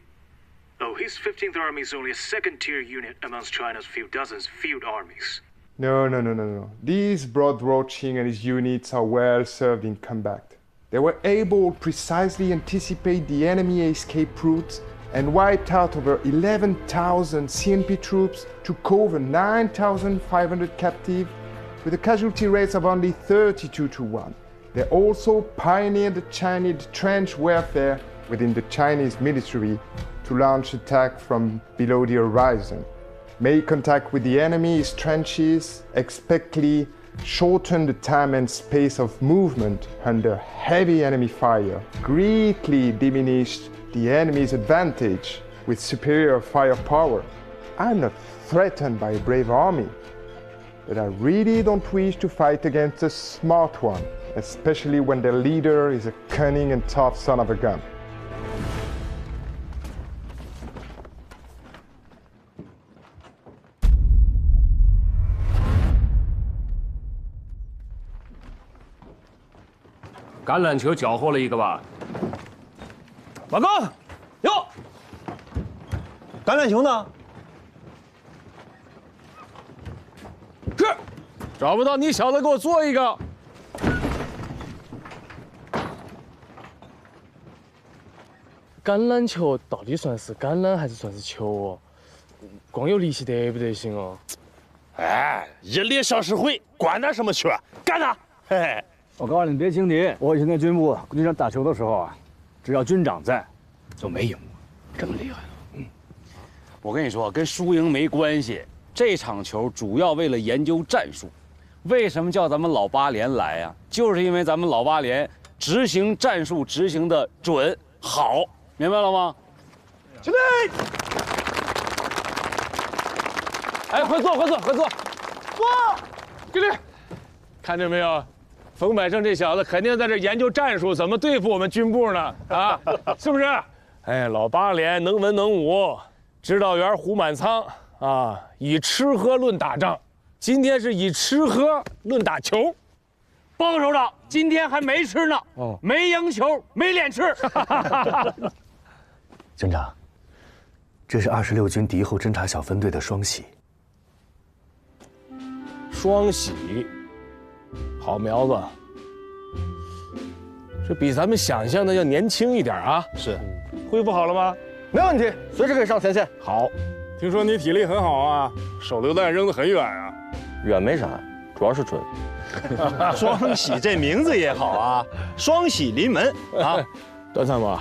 Oh, his 15th Army is only a second-tier unit amongst China's few dozens field armies. No. These Broad Roaching and his units are well served in combat. They were able to precisely anticipate the enemy escape routes and wiped out over 11,000 CNP troops to cover 9,500 captive with a casualty rate of only 32 to 1. They also pioneered the Chinese trench warfare within the Chinese military to launch attack from below the horizon. Make contact with the enemy's trenches, expectedly shorten the time and space of movement under heavy enemy fire, greatly diminished the enemy's advantage with superior firepower. I'm not threatened by a brave army, but I really don't wish to fight against a smart one, especially when their leader is a cunning and tough son of a gun. 橄榄球缴获了一个吧？报告，哟，橄榄球呢？是，找不到你小子给我做一个。橄榄球到底算是橄榄还是算是球哦？光有力气得不得行哦？哎，一力小时回，管他什么球，干他！嘿嘿。 我告诉你，别轻敌。我以前在军部跟军长打球的时候啊，只要军长在，就没赢过，这么厉害了。我跟你说，跟输赢没关系。这场球主要为了研究战术。为什么叫咱们老八连来呀？就是因为咱们老八连执行战术执行的准好，明白了吗？起来！哎，快坐，快坐，快坐，坐，给力！看见没有？ 冯百胜这小子肯定在这研究战术，怎么对付我们军部呢？啊，是不是？哎，老八连能文能武，指导员胡满仓啊，以吃喝论打仗。今天是以吃喝论打球。报告首长，今天还没吃呢，没赢球，没脸吃。军长，这是26军敌后侦察小分队的双喜。双喜。 好苗子，这比咱们想象的要年轻一点啊！是，恢复好了吗？没问题，随时可以上前线。好，听说你体力很好啊，手榴弹扔得很远啊。远没啥，主要是准。双喜这名字也好啊，双喜临门啊！段参谋，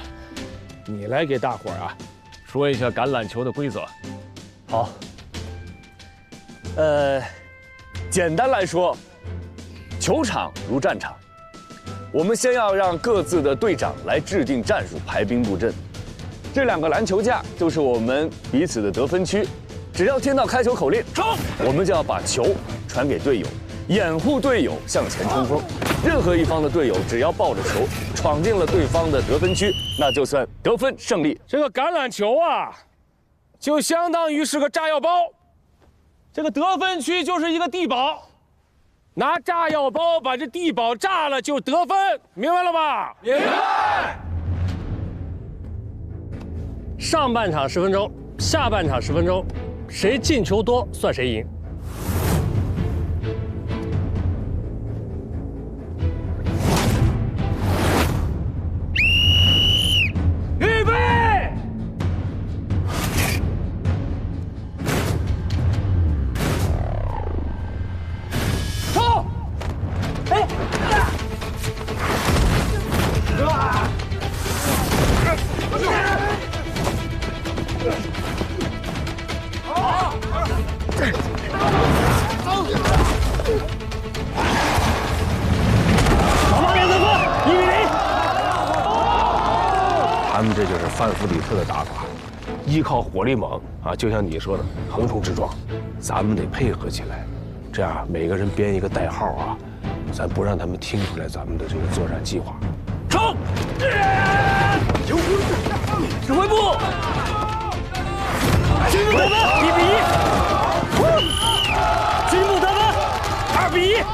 你来给大伙儿啊说一下橄榄球的规则。好。简单来说。 球场如战场，我们先要让各自的队长来制定战术、排兵布阵。这2个篮球架就是我们彼此的得分区，只要听到开球口令，冲，我们就要把球传给队友，掩护队友向前冲锋。任何一方的队友只要抱着球闯进了对方的得分区，那就算得分胜利。这个橄榄球啊，就相当于是个炸药包，这个得分区就是一个地堡。 拿炸药包把这地堡炸了就得分，明白了吧？明白。上半场10分钟，下半场10分钟，谁进球多算谁赢。预备，冲！哎！老八连得分，1-0。他们这就是范弗里特的打法，依靠火力猛啊，就像你说的横冲直撞，咱们得配合起来，这样每个人编一个代号啊，咱不让他们听出来咱们的这个作战计划。冲！指挥部，军部得分，1-1。军部得分，2-1。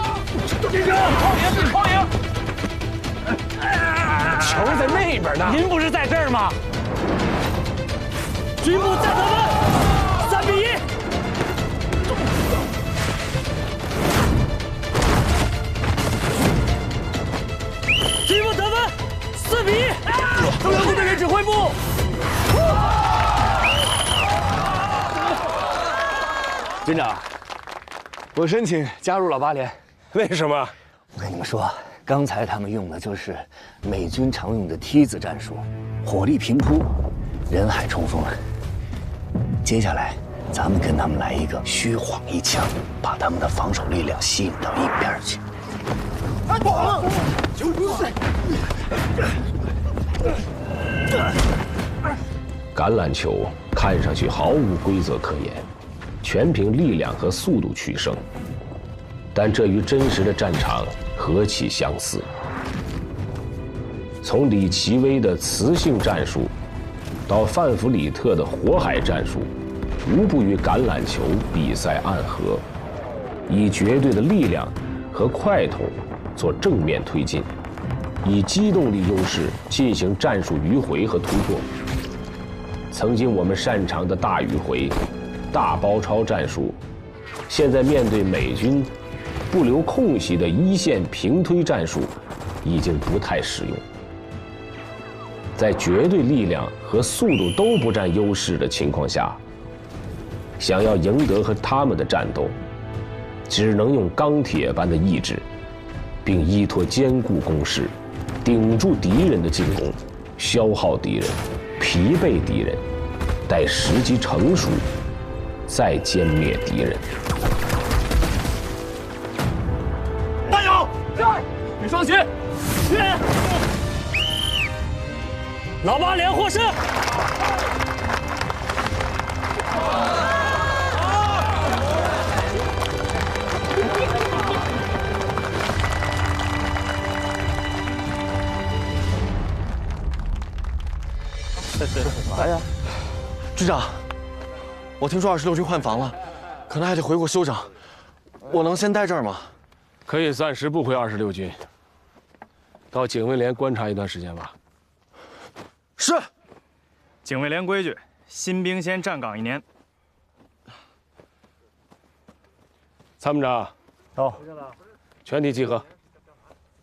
匡赢！球在那边呢，您不是在这儿吗？军部再得分，3-1。军部得分，4-1。中央部队给指挥部。军长，我申请加入老八连。为什么？我跟你们说，刚才他们用的就是美军常用的梯子战术，火力平铺，人海冲锋。接下来，咱们跟他们来一个虚晃一枪，把他们的防守力量吸引到一边去。橄榄球看上去毫无规则可言，全凭力量和速度取胜，但这与真实的战场何其相似！从李奇微的磁性战术，到范弗里特的火海战术，无不与橄榄球比赛暗合，以绝对的力量和快统做正面推进，以机动力优势进行战术迂回和突破。曾经我们擅长的大迂回、大包抄战术，现在面对美军不留空隙的一线平推战术，已经不太实用。在绝对力量和速度都不占优势的情况下，想要赢得和他们的战斗，只能用钢铁般的意志，并依托坚固工事，顶住敌人的进攻，消耗敌人，疲惫敌人，待时机成熟，再歼灭敌人。加油！给双喜！老八连获胜！啥呀？局长，我听说26军换防了，可能还得回国休整。我能先待这儿吗？可以暂时不回26军，到警卫连观察一段时间吧。是。警卫连规矩，新兵先站岗1年。参谋长，到，全体集合。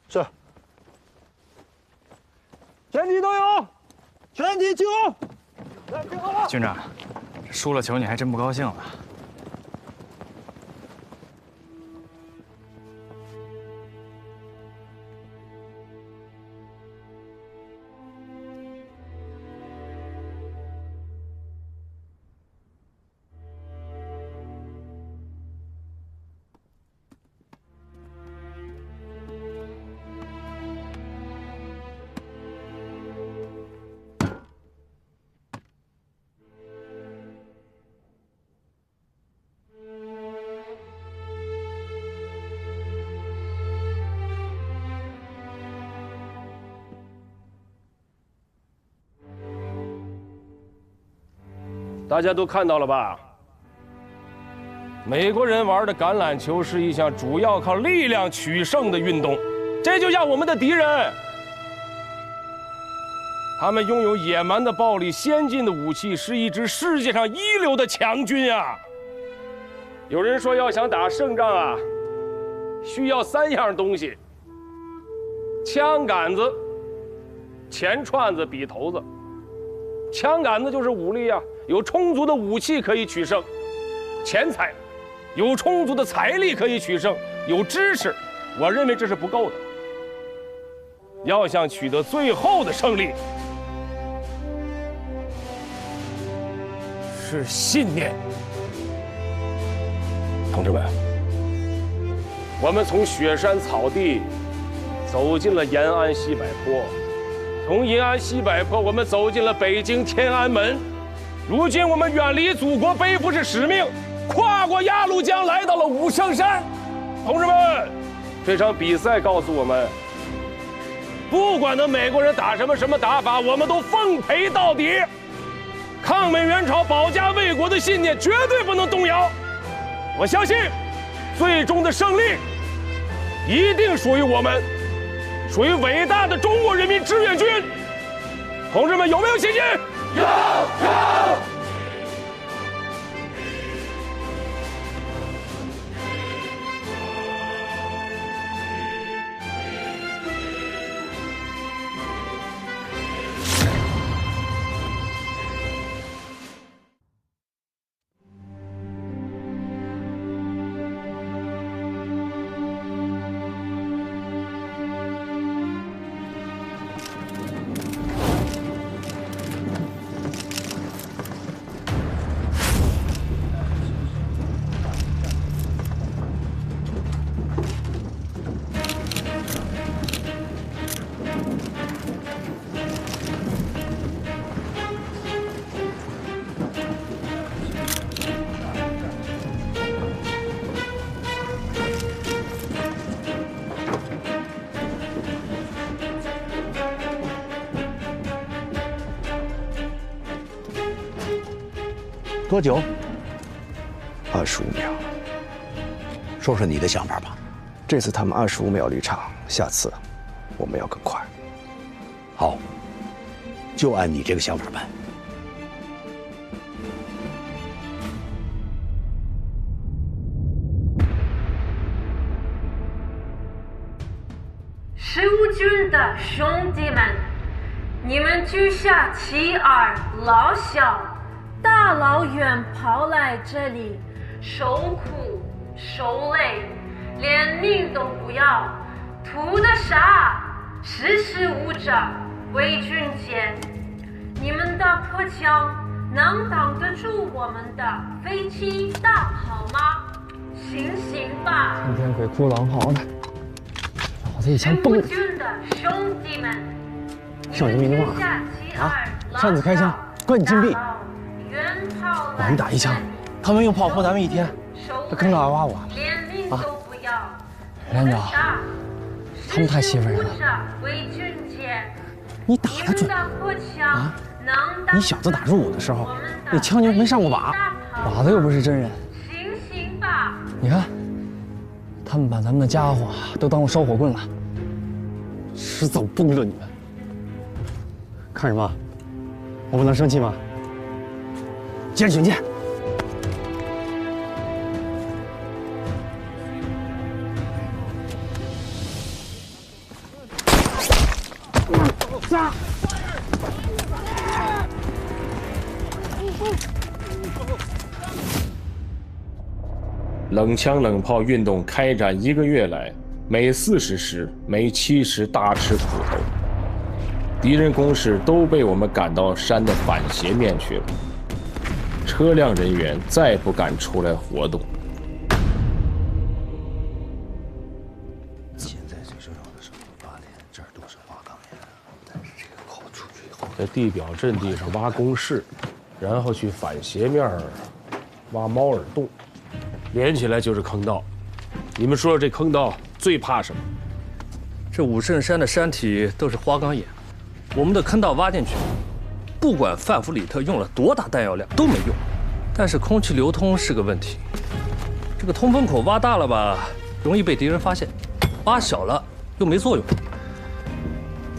是。全体都有，全体集合。军长，这输了球你还真不高兴了？大家都看到了吧？美国人玩的橄榄球是一项主要靠力量取胜的运动，这就像我们的敌人，他们拥有野蛮的暴力、先进的武器，是一支世界上一流的强军啊！有人说要想打胜仗啊，需要3样东西：枪杆子、钱串子、笔头子。枪杆子就是武力啊，有充足的武器可以取胜；钱财，有充足的财力可以取胜；有知识，我认为这是不够的。要想取得最后的胜利，是信念。同志们，我们从雪山草地走进了延安西柏坡。从延安西柏坡，我们走进了北京天安门。如今，我们远离祖国，背负着使命，跨过鸭绿江，来到了武圣山。同志们，这场比赛告诉我们，不管那美国人打什么打法，我们都奉陪到底。抗美援朝、保家卫国的信念绝对不能动摇。我相信，最终的胜利一定属于我们。属于伟大的中国人民志愿军，同志们有没有信心？有。多久？25秒。说说你的想法吧。这次他们25秒离场，下次我们要更快。好，就按你这个想法办。十五军的兄弟们，你们居下妻儿老小，大老远跑来这里，受苦受累，连命都不要，图的啥？识时务者为俊杰。你们的破枪能挡得住我们的飞机大炮吗？醒醒吧！今天鬼哭狼嚎的，脑子一枪崩了。军的兄弟们，少爷明话啊！擅自开枪，关你禁闭。我们打一枪，他们用炮轰咱们一天，这坑了挖我啊！连长，他们太欺负人了。你打得准啊？你小子打入伍的时候，那枪就没上过靶，靶子又不是真人。你看，他们把咱们的家伙都当我烧火棍了，迟早崩了你们！看什么？我不能生气吗？接着选剑。冷枪冷炮运动开展1个月来，每40时、每7时大吃苦头，敌人攻势都被我们赶到山的反斜面去了，车辆人员再不敢出来活动。现在最重要的是8点，这儿都是花岗岩，但是这个炮出去以后，在地表阵地上挖工事，然后去反斜面挖猫耳洞。连起来就是坑道，你们说说这坑道最怕什么？这武圣山的山体都是花岗岩，我们的坑道挖进去，不管范弗里特用了多大弹药量都没用。但是空气流通是个问题，这个通风口挖大了吧，容易被敌人发现；挖小了又没作用。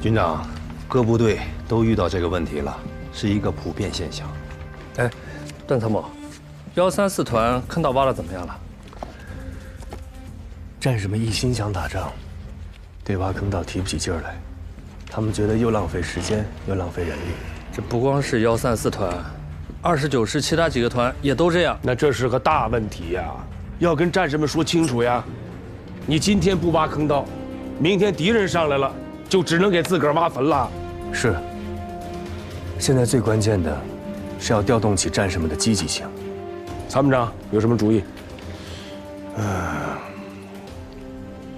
军长，各部队都遇到这个问题了，是一个普遍现象。哎，段参谋。134团坑道挖的怎么样了？战士们一心想打仗，对挖坑道提不起劲儿来，他们觉得又浪费时间又浪费人力。这不光是134团，29师其他几个团也都这样。那这是个大问题呀，要跟战士们说清楚呀。你今天不挖坑道，明天敌人上来了，就只能给自个儿挖坟了。是。现在最关键的是要调动起战士们的积极性。参谋长有什么主意？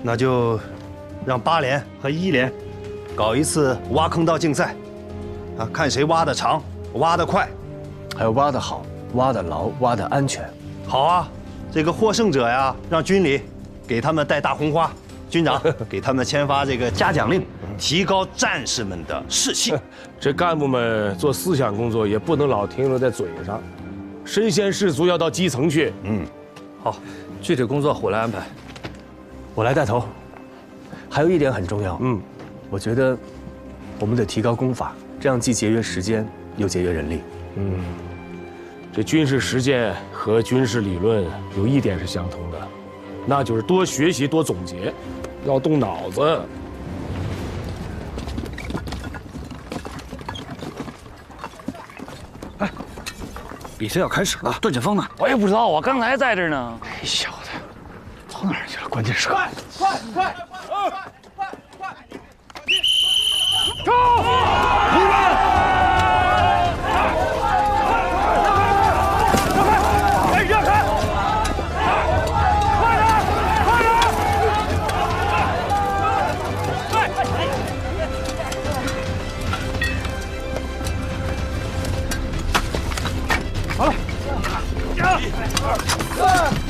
那就让8连和1连搞一次挖坑道竞赛，啊，看谁挖得长，挖得快，还有挖得好、挖得牢、挖得安全。好啊，这个获胜者呀，让军里给他们戴大红花，军长给他们签发这个嘉奖令，提高战士们的士气。这干部们做思想工作也不能老停留在嘴上。身先士卒要到基层去。好，具体工作我来安排，我来带头。还有一点很重要，我觉得我们得提高功法，这样既节约时间又节约人力。这军事实践和军事理论有一点是相同的，那就是多学习多总结，要动脑子。比赛要开始了，段前锋呢？我也不知道，我刚才在这儿呢。这小子跑哪儿去了？关键时刻。快！冲！让开！好了，1、2、3。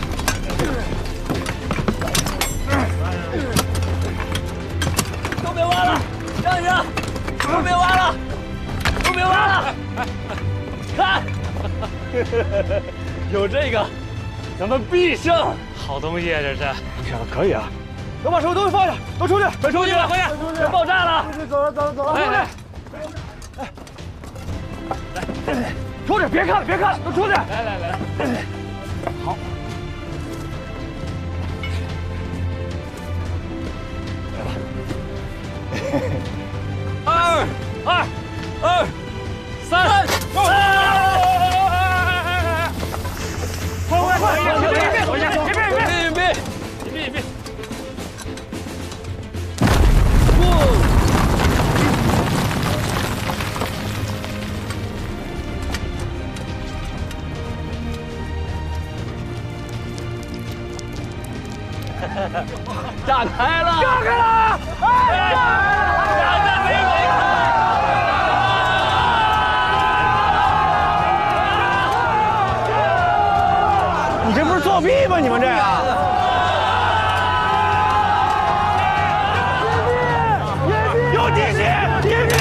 都别挖了，让一让，都别挖了，都别挖了，看。有这个，咱们必胜！好东西啊，这是。可以啊！都把手里东西放下，都出去，快出去！回去！别爆炸了！走了，走了，走了！来，出去！别看了，别看了，都出去！来，好。2、3，快！别！炸开了！炸开了！炸在没门你这不是作弊吗？你们这个！有敌机！敌机！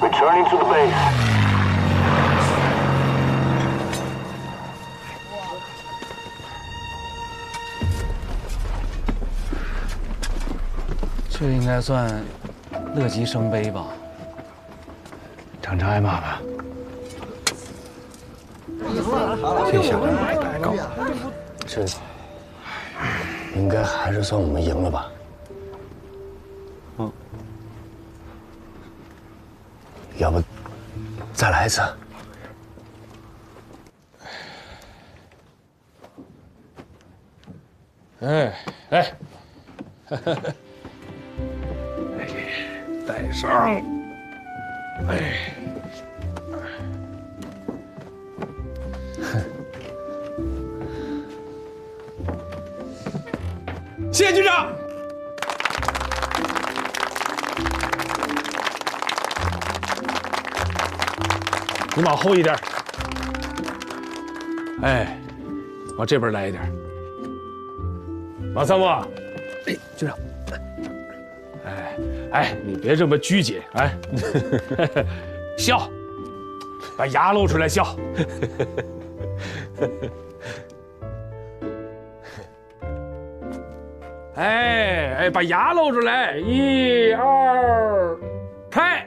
Returning to the base. 这应该算乐极生悲吧？常常挨骂吧。这下子没白搞，这应该还是算我们赢了吧？要不再来一次？哎，带上，谢谢局长。你往后一点，哎，往这边来一点。王参谋，局长，哎，你别这么拘谨，哎，笑，把牙露出来笑。哎，把牙露出来，1、2，开。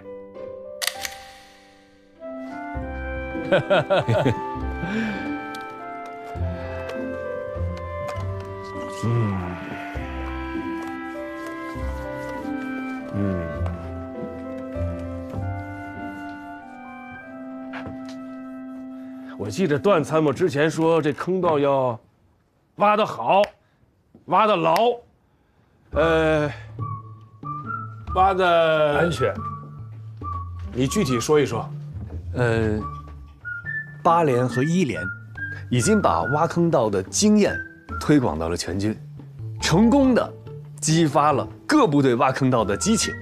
我记得段参谋之前说，这坑道要挖得好，挖得牢，挖得安全。你具体说一说。 8连和1连已经把挖坑道的经验推广到了全军，成功的激发了各部队挖坑道的激情。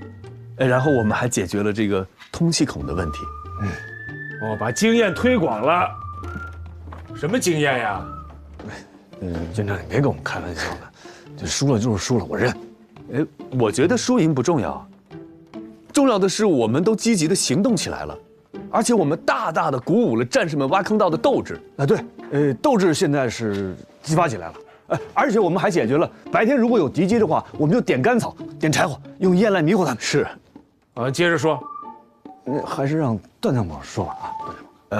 然后我们还解决了这个通气孔的问题。把经验推广了。什么经验呀？军长，你别跟我们开玩笑了，这输了就是输了，我认。我觉得输赢不重要，重要的是我们都积极的行动起来了。 而且我们大大的鼓舞了战士们挖坑道的斗志啊！对，斗志现在是激发起来了。而且我们还解决了白天如果有敌机的话，我们就点干草、点柴火，用烟来迷惑他们。是，接着说，还是让段参谋说完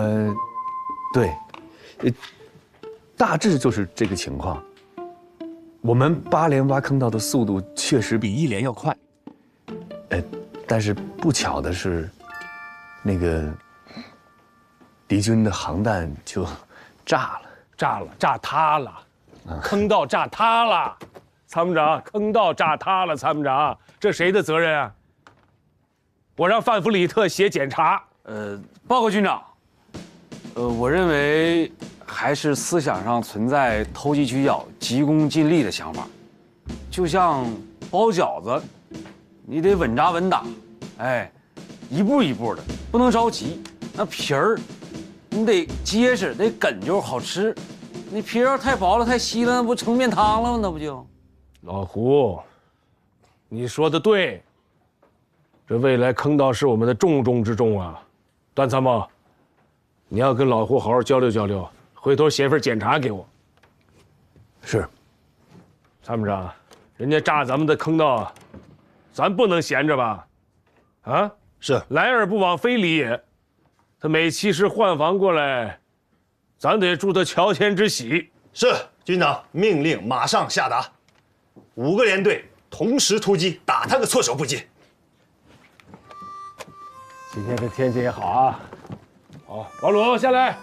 啊。对，大致就是这个情况。我们8连挖坑道的速度确实比1连要快，但是不巧的是。 那个敌军的航弹就炸塌了，坑道炸塌了，参谋长，坑道炸塌了，参谋长，这谁的责任啊？我让范弗里特写检查。报告军长，我认为还是思想上存在投机取巧、急功近利的想法，就像包饺子，你得稳扎稳打，哎，一步一步的，不能着急。那皮儿，你得结实，得梗就好吃。你皮儿要太薄了、太稀了，那不成面汤了吗？那不就？老胡，你说的对，这未来坑道是我们的重中之重啊。段参谋，你要跟老胡好好交流交流，回头写份检查给我。是。参谋长，人家炸咱们的坑道，咱不能闲着吧？啊，是。来而不往非礼也。他每期是换防过来，咱得祝他乔迁之喜。是，军长命令马上下达，5个连队同时突击，打他个措手不及。今天这天气也好啊。好，老鲁下来。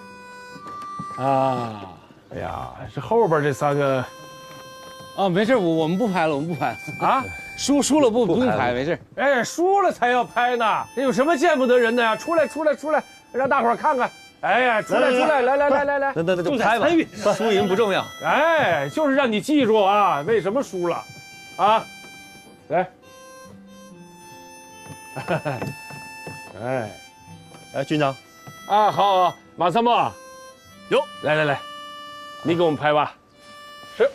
啊，哎呀，这后边这3个。啊，没事，我们不拍了，我们不拍了啊。输了不用拍，没事。哎，输了才要拍呢，这有什么见不得人的呀？出来，让大伙儿看看。哎呀，出来，来，那就拍吧，输赢不重要。哎，就是让你记住啊，为什么输了，啊，来，哎，军长，啊，好，马参谋，有，来，你给我们拍吧。是。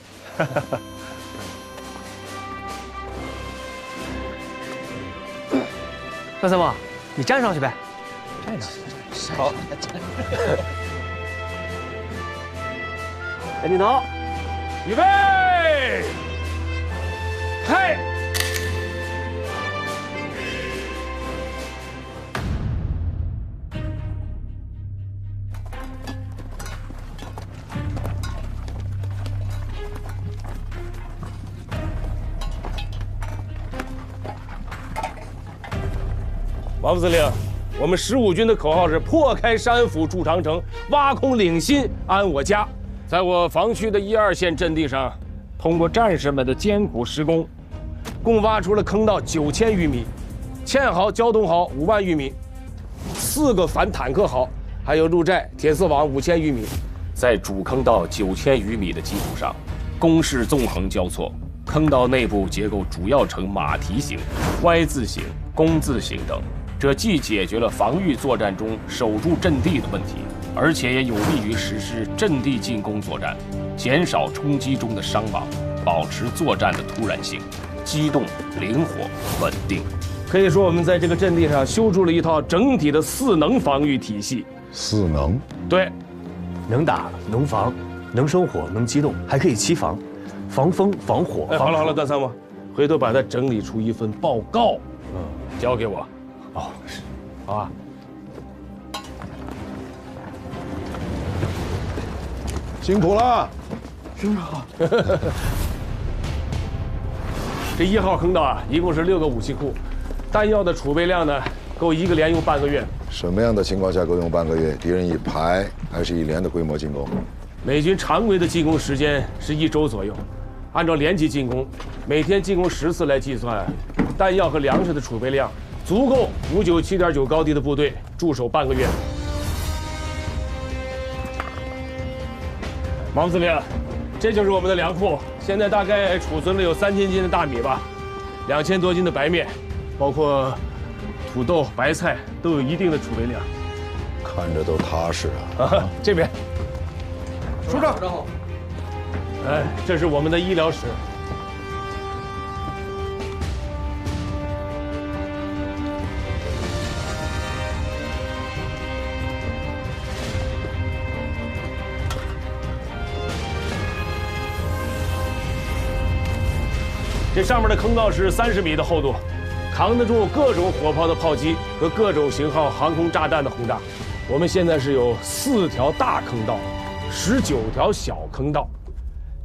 段参谋，你站上去呗。站上去。好。点头，预备，开。王副司令，我们15军的口号是破开山腹筑长城，挖空岭心安我家。在我防区的1、2线阵地上，通过战士们的艰苦施工，共挖出了坑道9000余米，堑壕、交通壕5万余米，4个反坦克壕，还有路寨、铁丝网5000余米。在主坑道9000余米的基础上，工事纵横交错，坑道内部结构主要呈马蹄形、Y 字形、弓字形等。这既解决了防御作战中守住阵地的问题，而且也有利于实施阵地进攻作战，减少冲击中的伤亡，保持作战的突然性、机动、灵活、稳定。可以说，我们在这个阵地上修筑了一套整体的4能防御体系。4能？对，能打、能防、能生火、能机动，还可以期防，防风、防火。好了，段参谋，回头把它整理出一份报告，交给我。哦，是，好啊。辛苦了，军长。这1号坑道啊，一共是6个武器库，弹药的储备量呢，够1个连用半个月。什么样的情况下够用半个月？敌人以排还是以连的规模进攻？美军常规的进攻时间是1周左右，按照连级进攻，每天进攻10次来计算，弹药和粮食的储备量足够597.9高地的部队驻守半个月。王司令，这就是我们的粮库，现在大概储存了有3000斤的大米吧，2000多斤的白面，包括土豆、白菜都有一定的储备量。看着都踏实啊！这边，署长，哎，这是我们的医疗室。这上面的坑道是30米的厚度，扛得住各种火炮的炮击和各种型号航空炸弹的轰炸。我们现在是有4条大坑道，19条小坑道，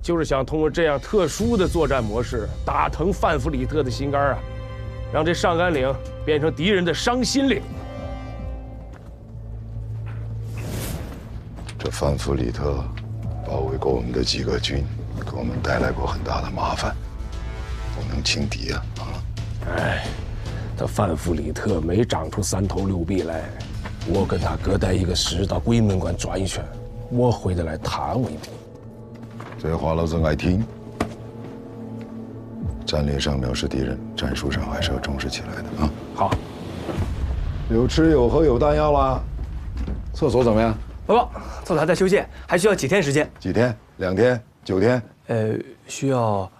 就是想通过这样特殊的作战模式，打疼范弗里特的心肝啊，让这上甘岭变成敌人的伤心岭。这范弗里特包围过我们的几个军，给我们带来过很大的麻烦。不能轻敌啊！哎，他范弗里特没长出3头6臂来，我跟他各带一个师到鬼门关转一圈，我回得来他为敌。这话老子爱听。3连上藐视敌人，战术上还是要重视起来的啊。好，有吃有喝有弹药啦。厕所怎么样？报告，厕所还在修建，还需要几天时间？几天？2天？9天？需要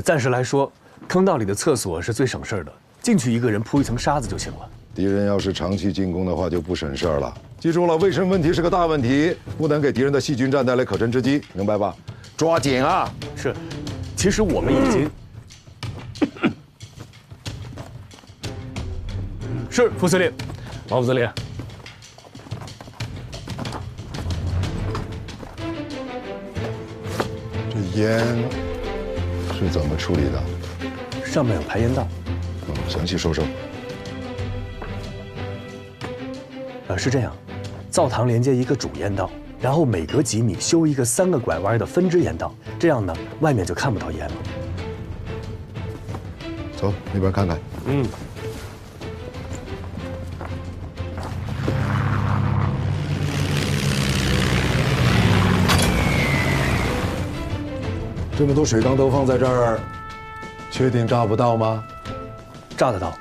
暂时来说，坑道里的厕所是最省事儿的，进去一个人铺一层沙子就行了。敌人要是长期进攻的话，就不省事儿了。记住了，卫生问题是个大问题，不能给敌人的细菌战带来可乘之机，明白吧？抓紧啊！是，其实我们已经。是副司令，王副司令。这烟是怎么处理的？上面有排烟道。详细说说。是这样，灶堂连接一个主烟道，然后每隔几米修一个3个拐弯的分支烟道，这样呢，外面就看不到烟了。走，那边看看。这么多水缸都放在这儿，确定炸不到吗？炸得到。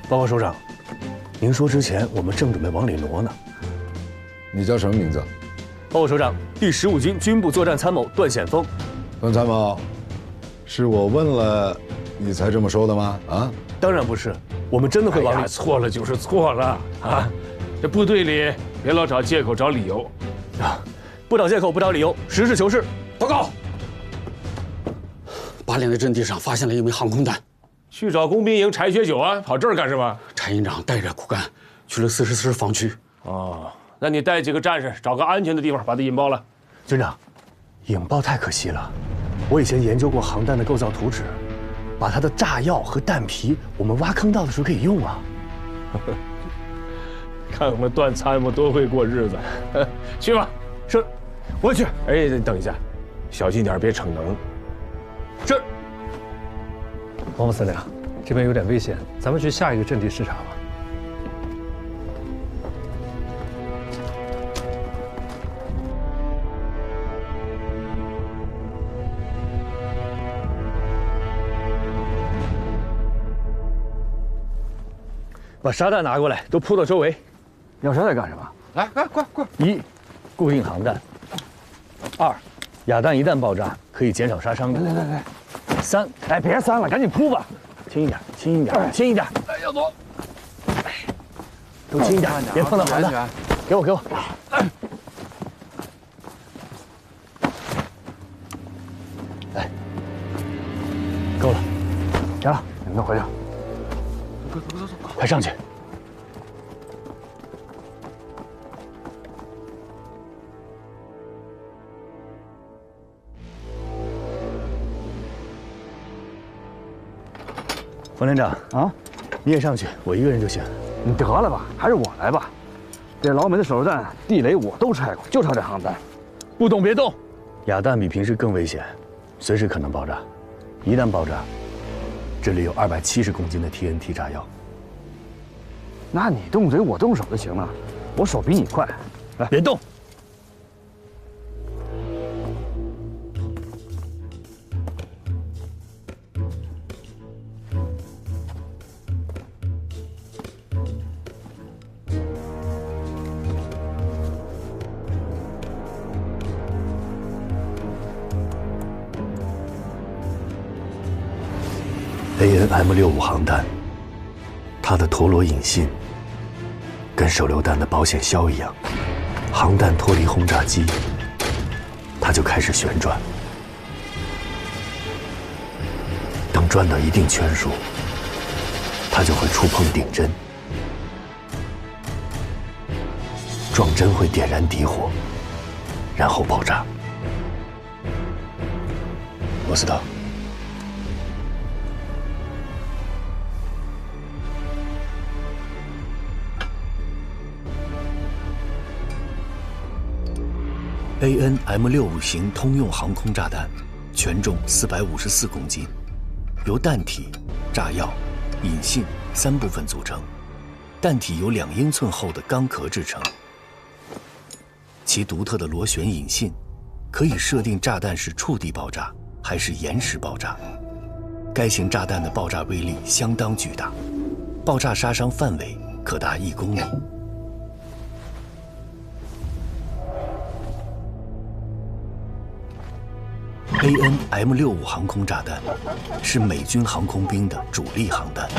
报告首长，您说之前我们正准备往里挪呢。你叫什么名字？报告首长，第15军军部作战参谋段显峰。段参谋，是我问了你才这么说的吗？啊？当然不是，我们真的会往里。错了就是错了啊！这部队里别老找借口找理由。不找借口，不找理由，实事求是。报告，8连的阵地上发现了一枚航空弹。去找工兵营柴学久啊，跑这儿干什么？柴营长带着骨干去了44防区。哦，那你带几个战士，找个安全的地方把它引爆了。军长，引爆太可惜了。我以前研究过航弹的构造图纸，把它的炸药和弹皮，我们挖坑道的时候可以用啊。看我们段参谋多会过日子，去吧。是，我去。哎，等一下，小心点，别逞能。是。王副司令，这边有点危险，咱们去下一个阵地视察吧。把沙袋拿过来，都铺到周围。要沙袋干什么？来，快！1，固定航弹；2，哑弹一旦爆炸可以减少杀伤力。来；3，哎，别3了，赶紧铺吧。轻一点，轻一点。哎，要走。都轻一点，别碰到航弹。给我。来，够了。行了，你们都回去。走，快上去。冯连长啊，你也上去，我一个人就行。你得了吧，还是我来吧。这老美的手榴弹、地雷我都拆过，就差这航弹。不动别动。哑弹比平时更危险，随时可能爆炸。一旦爆炸，这里有270公斤的 TNT 炸药。那你动嘴，我动手就行了。我手比你快。来，别动。AN-M65航弹，它的陀螺引信跟手榴弹的保险销一样，航弹脱离轰炸机，它就开始旋转。等转到一定圈数，它就会触碰顶针，撞针会点燃底火，然后爆炸。罗斯特。AN-M65型通用航空炸弹，全重454公斤，由弹体、炸药、引信3部分组成。弹体由2英寸厚的钢壳制成，其独特的螺旋引信可以设定炸弹是触地爆炸还是岩石爆炸。该型炸弹的爆炸威力相当巨大，爆炸杀伤范围可达1公里。AN M65航空炸弹是美军航空兵的主力航弹。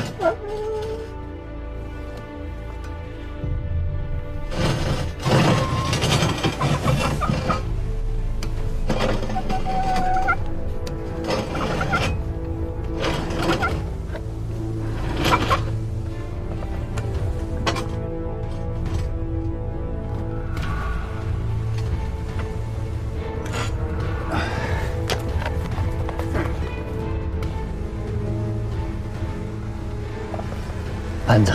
班子，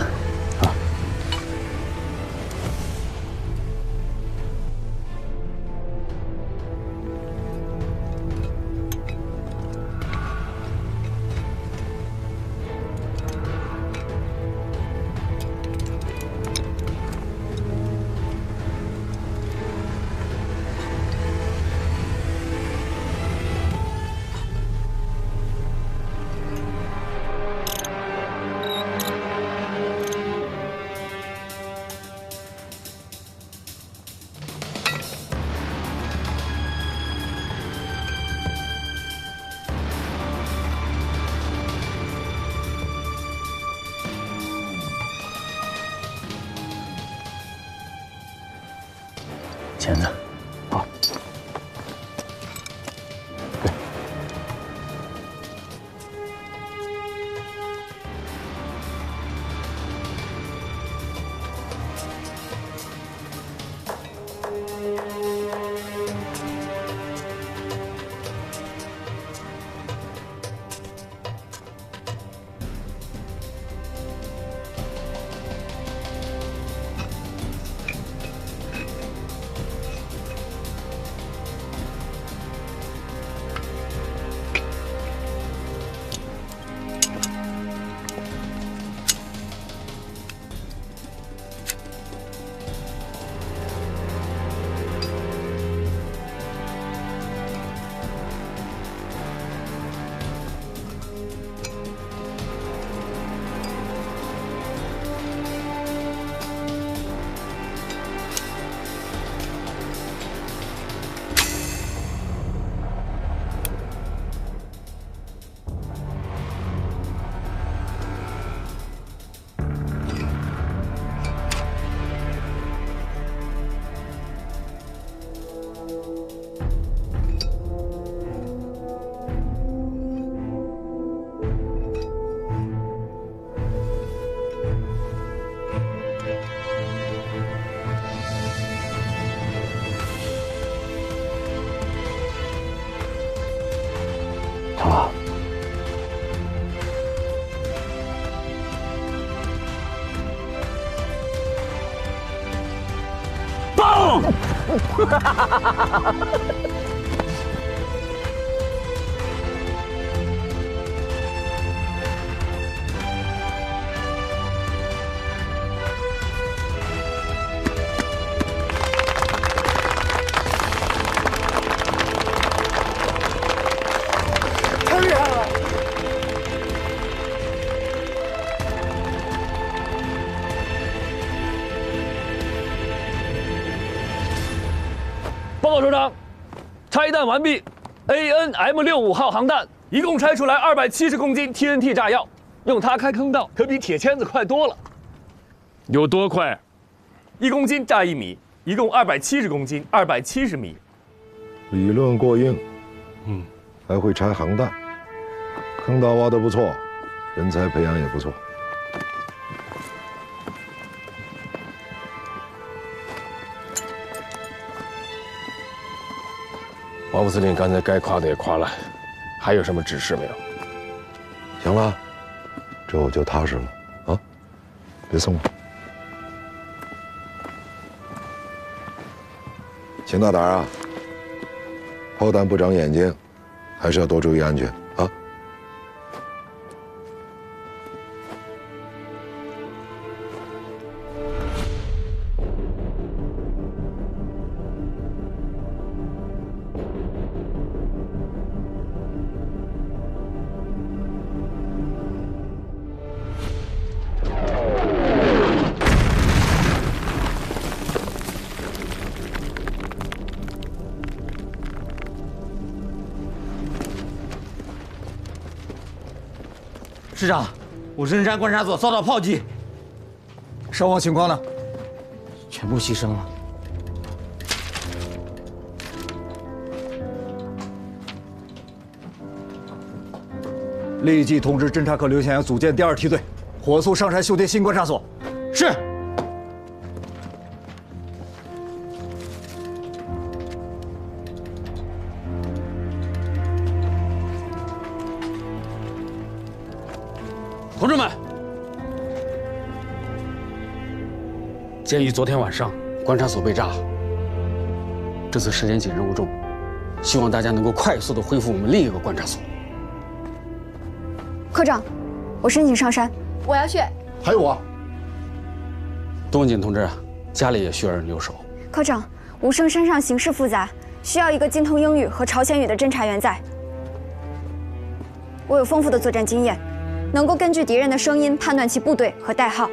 钳子，好。太厉害了！报告首长，拆弹完毕。AN M65号航弹一共拆出来270公斤 TNT 炸药，用它开坑道可比铁签子快多了。有多快？1公斤炸1米，一共270公斤，270米。理论过硬，还会拆航弹，坑道挖得不错，人才培养也不错。王副司令刚才该夸的也夸了，还有什么指示没有？行了，这我就踏实了啊！别送了。秦大胆啊！炮弹不长眼睛，还是要多注意安全啊！师长，五圣山观察所遭到炮击，伤亡情况呢？全部牺牲了。立即通知侦察科刘显阳组建第2梯队，火速上山修建新观察所。是。同志们，鉴于昨天晚上观察所被炸，这次时间紧，任务重，希望大家能够快速的恢复我们另一个观察所。科长，我申请上山，我要去。还有啊，董文锦同志，家里也需要人留守。科长，无声山上形势复杂，需要一个精通英语和朝鲜语的侦察员在。我有丰富的作战经验，能够根据敌人的声音判断其部队和代号。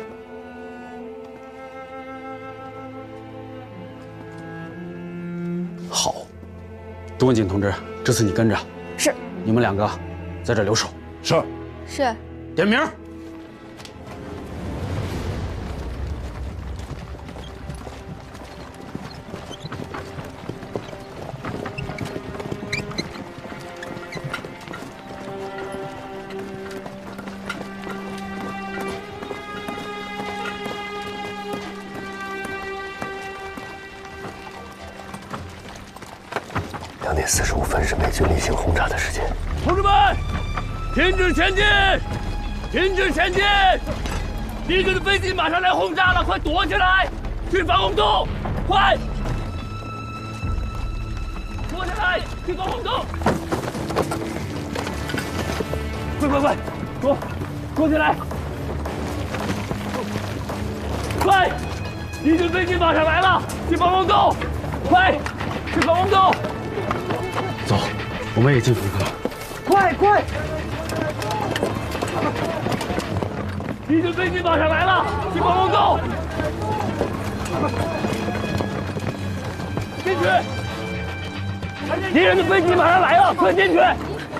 好，董文锦同志，这次你跟着。是。你们2个在这留守。是。是。点名。2点45分是美军例行轰炸的时间。同志们，停止前进！停止前进！敌军的飞机马上来轰炸了，快躲起来！去防空洞，快！躲起来，去防空洞！快，躲起来！快！敌军飞机马上来了，去防空洞！快，去防空洞！走，我们也进防空洞。快！敌军飞机马上来了，去防空洞！进去！敌人的飞机马上来了，快进去！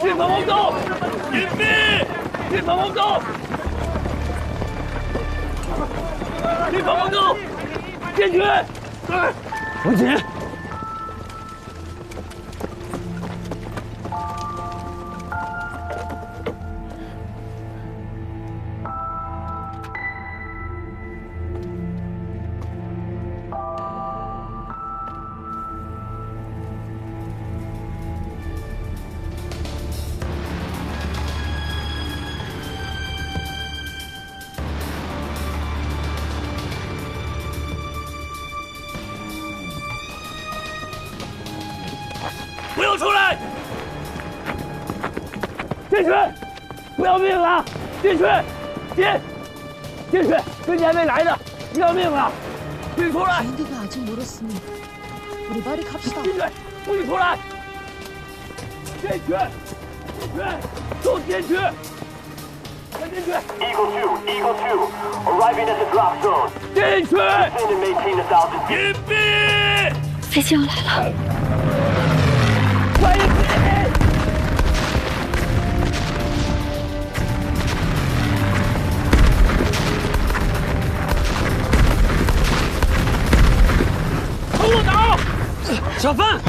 去防空洞！隐蔽！去防空洞！去防空洞！进去！文锦。不要出来！进去！不要命了！进去！进去！飞机还没来呢，要命了！不许出来！进去！不许出来！进去！都进去！快进去 Eagle 2, arriving at the drop zone. 进去！ Defend and maintain the south. 隐蔽！飞机要来了！快隐蔽！冲我倒！小范！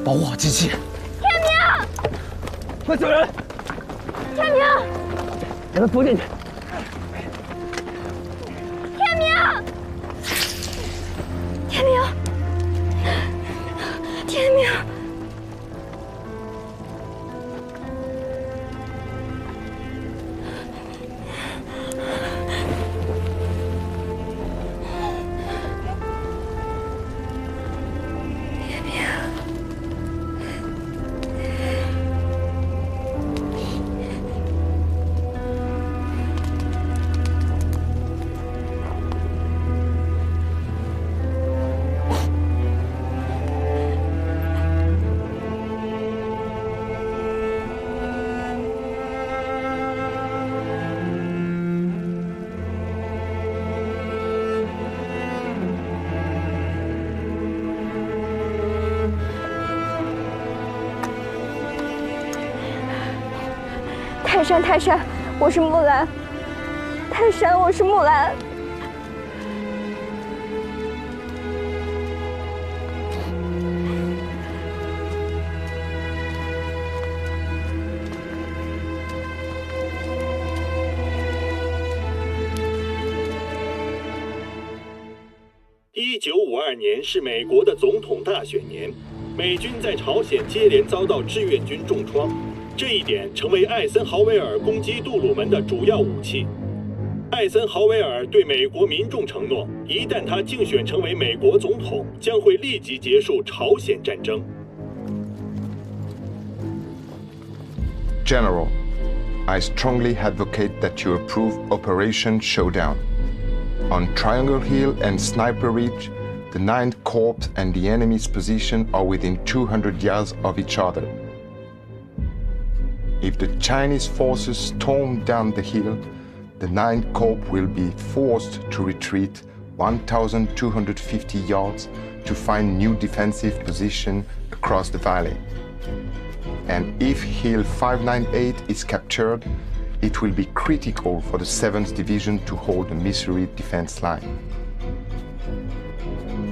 保护好机器。天明，快救人！天明，给他扶进去。天明，天明，天明。泰山，泰山，我是木兰。泰山，我是木兰。1952年是美国的总统大选年，美军在朝鲜接连遭到志愿军重创，这一点成为艾森豪威尔攻击杜鲁门的主要武器。艾森豪威尔对美国民众承诺，一旦他竞选成为美国总统，将会立即结束朝鲜战争。General, I strongly advocate that you approve Operation Showdown. On Triangle Hill and Sniper Ridge, the 9th Corps and the enemy's position are within 200 yards of each other. If the Chinese forces storm down the hill, the 9th Corps will be forced to retreat 1,250 yards to find new defensive position across the valley. And if Hill 598 is captured, it will be critical for the 7th Division to hold the Missouri defense line.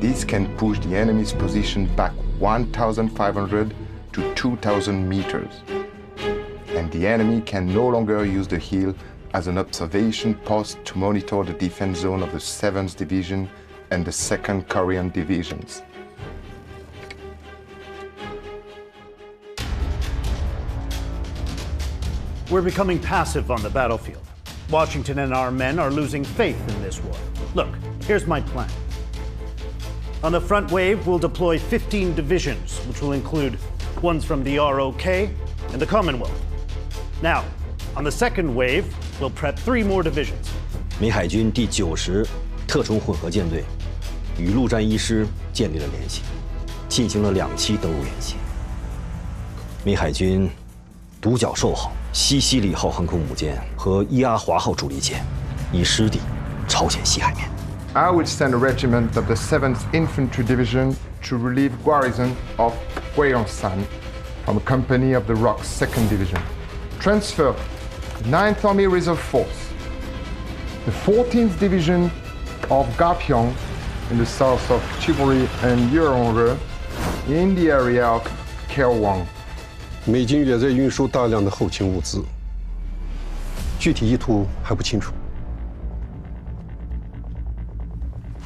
This can push the enemy's position back 1,500 to 2,000 meters. And the enemy can no longer use the hill as an observation post to monitor the defense zone of the 7th Division and the 2nd Korean Divisions. We're becoming passive on the battlefield. Washington and our men are losing faith in this war. Look, here's my plan. On the front wave, we'll deploy 15 divisions, which will include ones from the ROK and the Commonwealth. Now, on the second wave, we'll prep 3 more divisions. 美海军第90特种混合舰队与陆战一师建立了联系，进行了2期登陆演习。美海军独角兽号、西西里号航空母舰和伊阿华号主力舰已师抵朝鲜西海面。I would send a regiment of the 7th Infantry Division to relieve garrison of Gyeongsan from a company of the ROK's 2nd Division. Transfer the 9th Army Reserve Force, the 14th Division of Gapyeong in the south of Chibori and Yeonre in the area of Kaewang. 美军也在运输大量的后勤物资，具体意图还不清楚。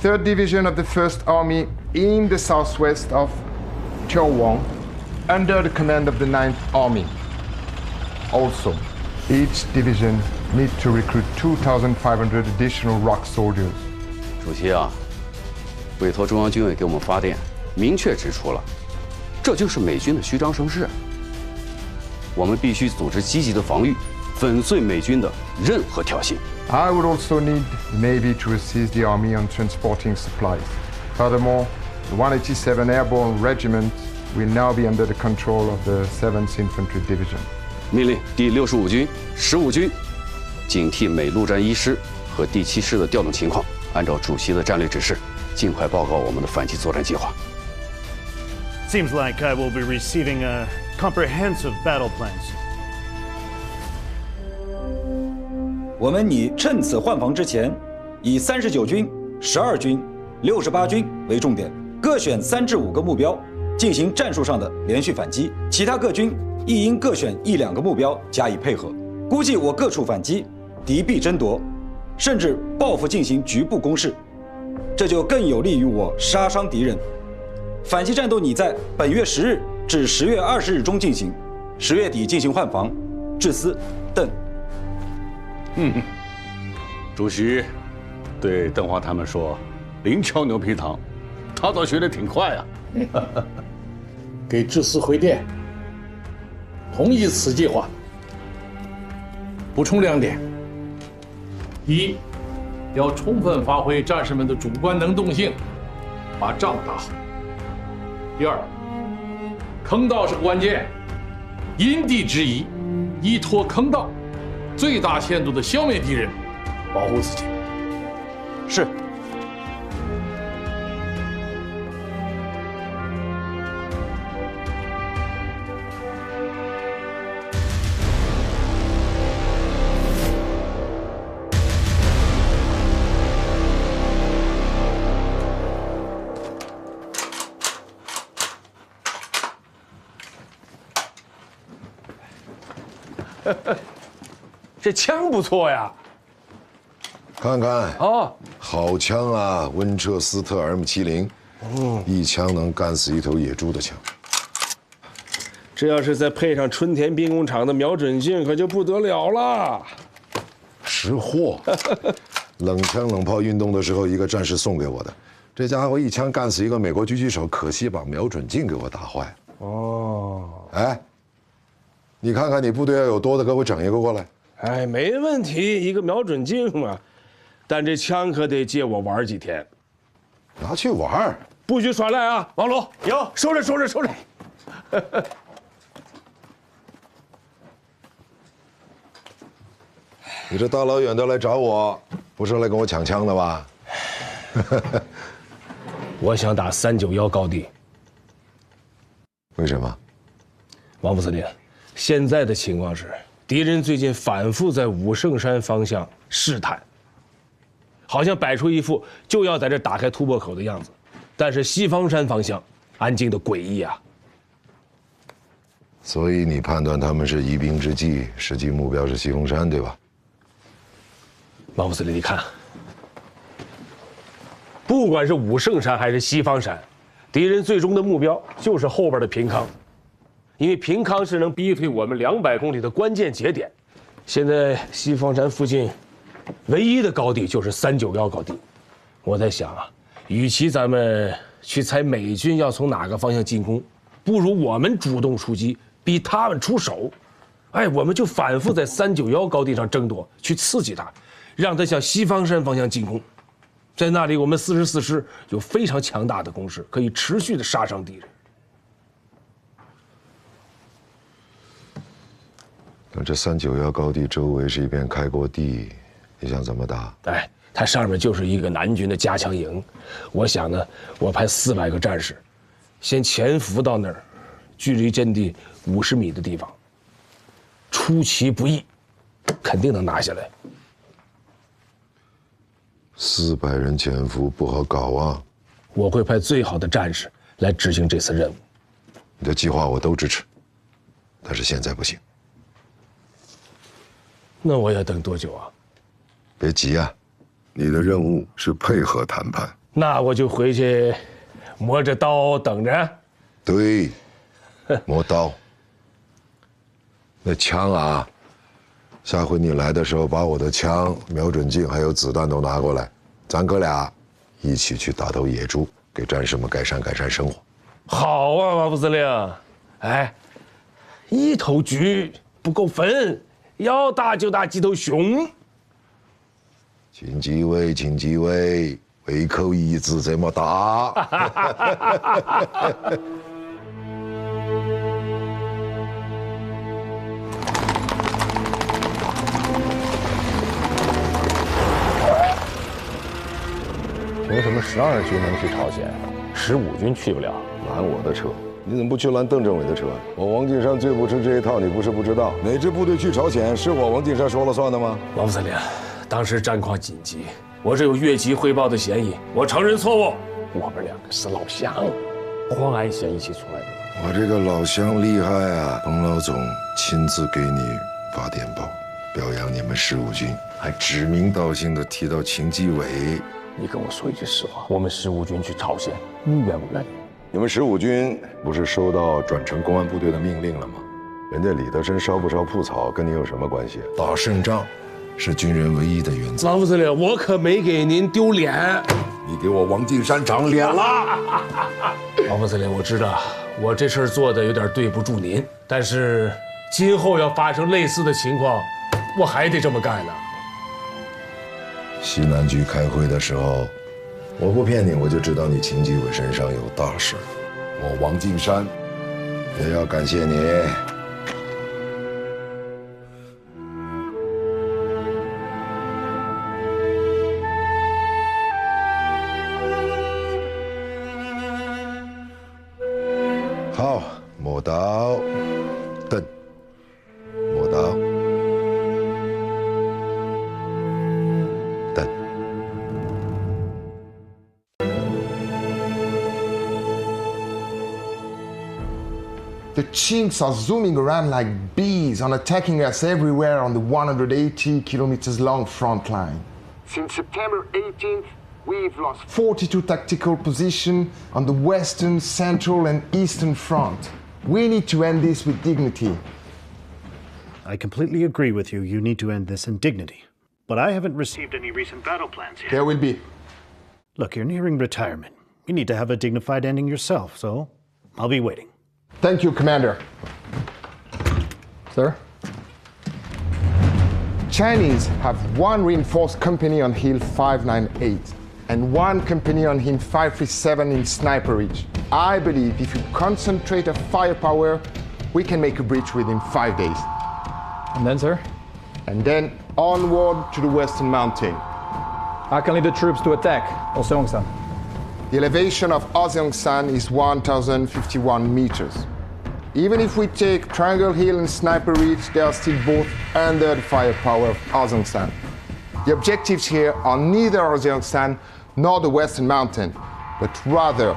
3rd Division of the 1st Army in the southwest of Cheolwang, under the command of the 9th Army. Also, each division needs to recruit 2,500 additional ROK soldiers. 主席啊，委托中央军委给我们发电，明确指出了，这就是美军的虚张声势。我们必须组织积极的防御，粉碎美军的任何挑衅。I would also need the Navy to assist the Army on transporting supplies. Furthermore, the 187 Airborne Regiment will now be under the control of the 7th Infantry Division. 命令第65军、15军警惕美陆战一师和第7师的调动情况，按照主席的战略指示，尽快报告我们的反击作战计划。Seems like I will be receiving a comprehensive battle plans. 我们拟趁此换防之前，以39军、12军、68军为重点，各选3至5个目标，进行战术上的连续反击。其他各军亦应各选1、2个目标加以配合。估计我各处反击，敌必争夺，甚至报复进行局部攻势，这就更有利于我杀伤敌人。反击战斗拟在本月10日至10月20日中进行，10月底进行换防。致司，邓。主席对邓华他们说：“零敲牛皮糖。”他倒学得挺快啊。给致司回电，同意此计划。补充2点：一，要充分发挥战士们的主观能动性，把仗打好；第二，坑道是关键，因地制宜，依托坑道，最大限度地消灭敌人，保护自己。是。这枪不错呀。看看哦，好枪啊，温彻斯特 M70，一枪能干死一头野猪的枪。这要是再配上春田兵工厂的瞄准镜，可就不得了了。识货，冷枪冷炮运动的时候，一个战士送给我的，这家伙一枪干死一个美国狙击手，可惜把瞄准镜给我打坏。哦，哎，你看看你部队要有多的，给我整一个过来。哎，没问题，一个瞄准镜嘛。但这枪可得借我玩几天。拿去玩，不许耍赖啊！王龙，有，收着，收着，收着。你这大老远的来找我，不是来跟我抢枪的吧？我想打391高地。为什么？王副司令，现在的情况是，敌人最近反复在武圣山方向试探，好像摆出一副就要在这打开突破口的样子，但是西方山方向安静的诡异啊。所以你判断他们是疑兵之计，实际目标是西峰山，对吧？王副司令，你看，不管是武圣山还是西方山，敌人最终的目标就是后边的平康，因为平康是能逼退我们200公里的关键节点。现在西方山附近唯一的高地就是391高地。我在想啊，与其咱们去猜美军要从哪个方向进攻，不如我们主动出击，逼他们出手。哎，我们就反复在391高地上争夺，去刺激他，让他向西方山方向进攻。在那里，我们44师有非常强大的攻势，可以持续的杀伤敌人。那这391高地周围是一片开阔地，你想怎么打？哎，它上面就是一个南军的加强营。我想呢，我派400个战士，先潜伏到那儿，距离阵地50米的地方，出其不意，肯定能拿下来。 400人潜伏不好搞啊！我会派最好的战士来执行这次任务。你的计划我都支持，但是现在不行。那我要等多久啊？别急啊，你的任务是配合谈判。那我就回去磨着刀等着。对，磨刀。那枪啊！ 下回你来的时候，把我的枪、瞄准镜还有子弹都拿过来，咱哥俩一起去打头野猪，给战士们改善改善生活。好啊，王副司令。哎，一头橘不够分，要打就打几头熊。请几位，请几位，胃口一直这么大。凭什么12军能去朝鲜，15军去不了？拦我的车，你怎么不去拦邓政委的车？我王敬山最不吃这一套，你不是不知道。哪支部队去朝鲜，是我王敬山说了算的吗？王副司令，当时战况紧急，我这有越级汇报的嫌疑，我承认错误。我们2个是老乡，黄安县一起出来的。我这个老乡厉害啊！彭老总亲自给你发电报，表扬你们15军，还指名道姓的提到秦基伟。 你跟我说一句实话，我们15军去朝鲜，你愿不愿意？你们15军不是收到转成公安部队的命令了吗？人家李德生烧不烧铺草，跟你有什么关系？打胜仗是军人唯一的原则。王副司令，我可没给您丢脸。你给我王敬山长脸了。王副司令，我知道我这事儿做的有点对不住您，但是今后要发生类似的情况，我还得这么干呢。 西南局开会的时候，我不骗你，我就知道你秦基伟身上有大事。我王敬山也要感谢你。好，磨刀，蹬，磨刀。The Chinks are zooming around like bees and attacking us everywhere on the 180 kilometers long front line. Since September 18th, we've lost 42 tactical positions on the western, central, and eastern front. We need to end this with dignity. I completely agree with you. You need to end this in dignity. But I haven't received any recent battle plans yet. There will be. Look, you're nearing retirement. You need to have a dignified ending yourself, so I'll be waiting. Thank you, Commander. Sir? Chinese have one reinforced company on Hill 598 and one company on Hill 537 in Sniper Ridge. I believe if you concentrate our firepower, we can make a breach within 5 days. And then, sir? And then onward to the Western Mountain. I can lead the troops to attack Oseongsan. The elevation of Oseongsan is 1,051 meters. Even if we take Triangle Hill and Sniper Ridge, they are still both under the firepower of Oseongsan. The objectives here are neither Oseongsan nor the Western Mountain, but rather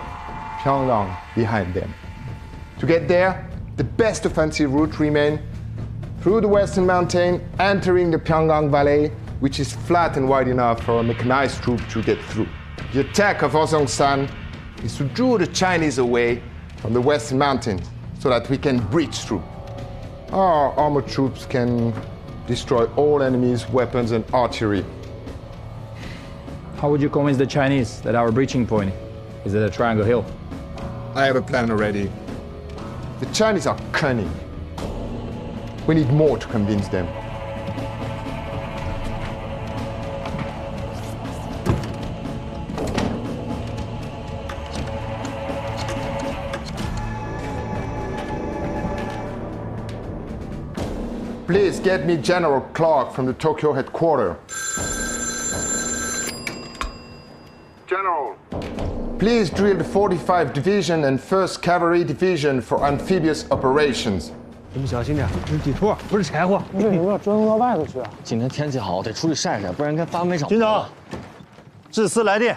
Pyongyang behind them. To get there, the best offensive route remains through the Western Mountain, entering the Pyongyang Valley, which is flat and wide enough for a mechanized troop to get through. The attack of Oseongsan is to draw the Chinese away from the Western Mountains so that we can breach through. Our armored troops can destroy all enemies' weapons and artillery. How would you convince the Chinese that our breaching point is at a Triangle Hill? I have a plan already. The Chinese are cunning. We need more to convince them. Please get me General Clark from the Tokyo headquarters. General. Please drill the 45 Division and 1st Cavalry Division for amphibious operations. 你们小心点，这是地图，不是柴火。为什么要钻到外头去啊？今天天气好，得出去晒晒，不然跟发霉场。军长，致司来电。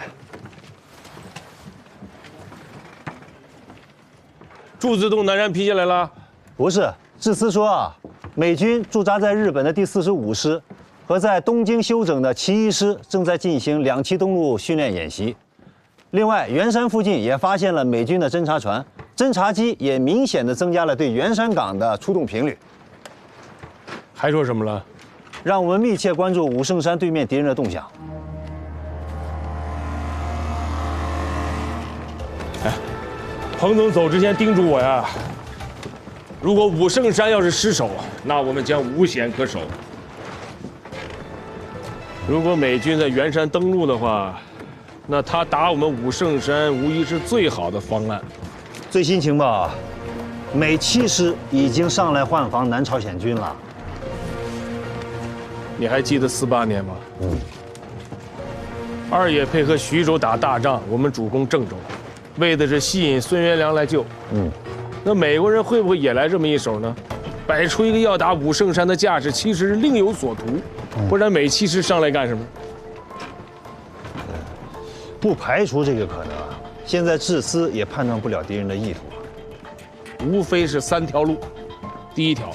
祝自动南山批下来了？不是，致司说啊，美军驻扎在日本的第45师和在东京休整的其1师正在进行2栖登陆训练演习。另外，圆山附近也发现了美军的侦察船。 侦察机也明显的增加了对圆山港的出动频率。还说什么了？让我们密切关注武圣山对面敌人的动向。哎，彭总走之前叮嘱我呀，如果武圣山要是失守，那我们将无险可守。如果美军在圆山登陆的话，那他打我们武圣山无疑是最好的方案。 最新情报，美7师已经上来换防南朝鲜军了。你还记得48年吗？二野配合徐州打大仗，我们主攻郑州，为的是吸引孙元良来救。那美国人会不会也来这么一手呢？摆出一个要打武圣山的架势，其实另有所图，不然美7师上来干什么？不排除这个可能。 现在致司也判断不了敌人的意图，无非是3条路。第一条，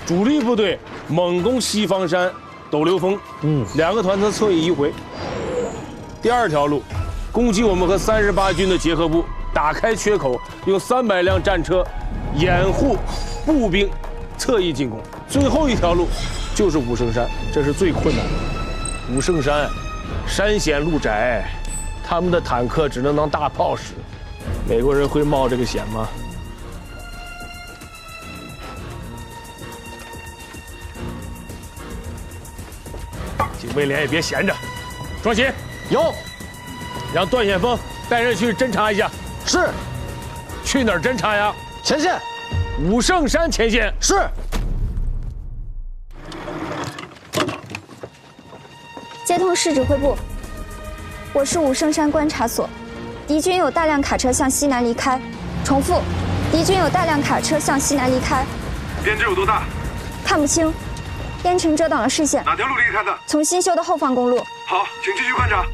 主力部队猛攻西方山、斗流峰，2个团侧侧翼移回。第二条路，攻击我们和38军的结合部，打开缺口，用300辆战车掩护步兵侧翼进攻。最后一条路就是武圣山，这是最困难的。武圣山，山险路窄。 他们的坦克只能当大炮使，美国人会冒这个险吗？警卫连也别闲着，装勤有，让段显峰带人去侦查一下。是，去哪儿侦查呀？前线，武圣山前线。是。接通市指挥部。 我是武圣山观察所，敌军有大量卡车向西南离开。重复，敌军有大量卡车向西南离开。编制有多大？看不清，烟尘遮挡了视线。哪条路离开的？从新修的后方公路。好，请继续观察。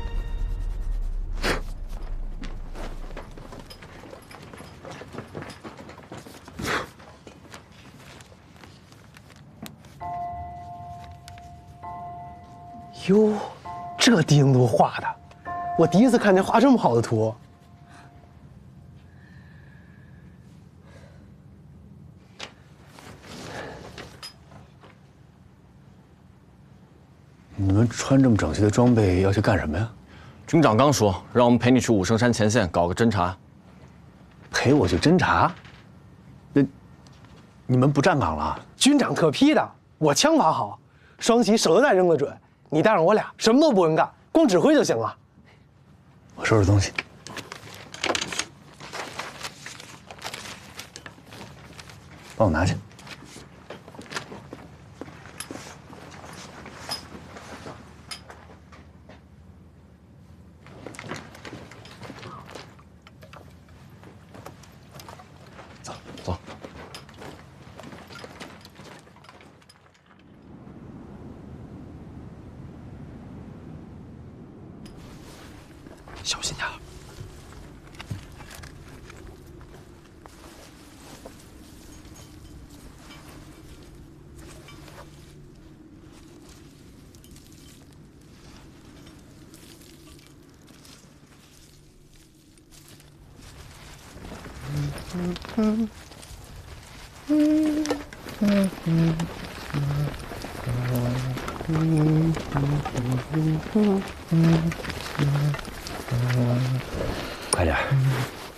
哟，这低精度画的，我第一次看见画这么好的图。你们穿这么整齐的装备要去干什么呀？军长刚说让我们陪你去武圣山前线搞个侦察。陪我去侦察？那你们不站岗了？军长特批的，我枪法好，双旗手榴弹扔得准。你带上我俩，什么都不用干，光指挥就行了。我收拾东西。帮我拿去。走。小心点。快点，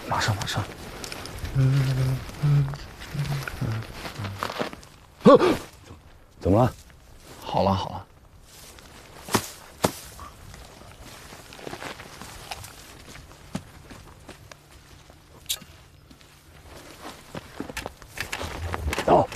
马上。怎么了？好了。走。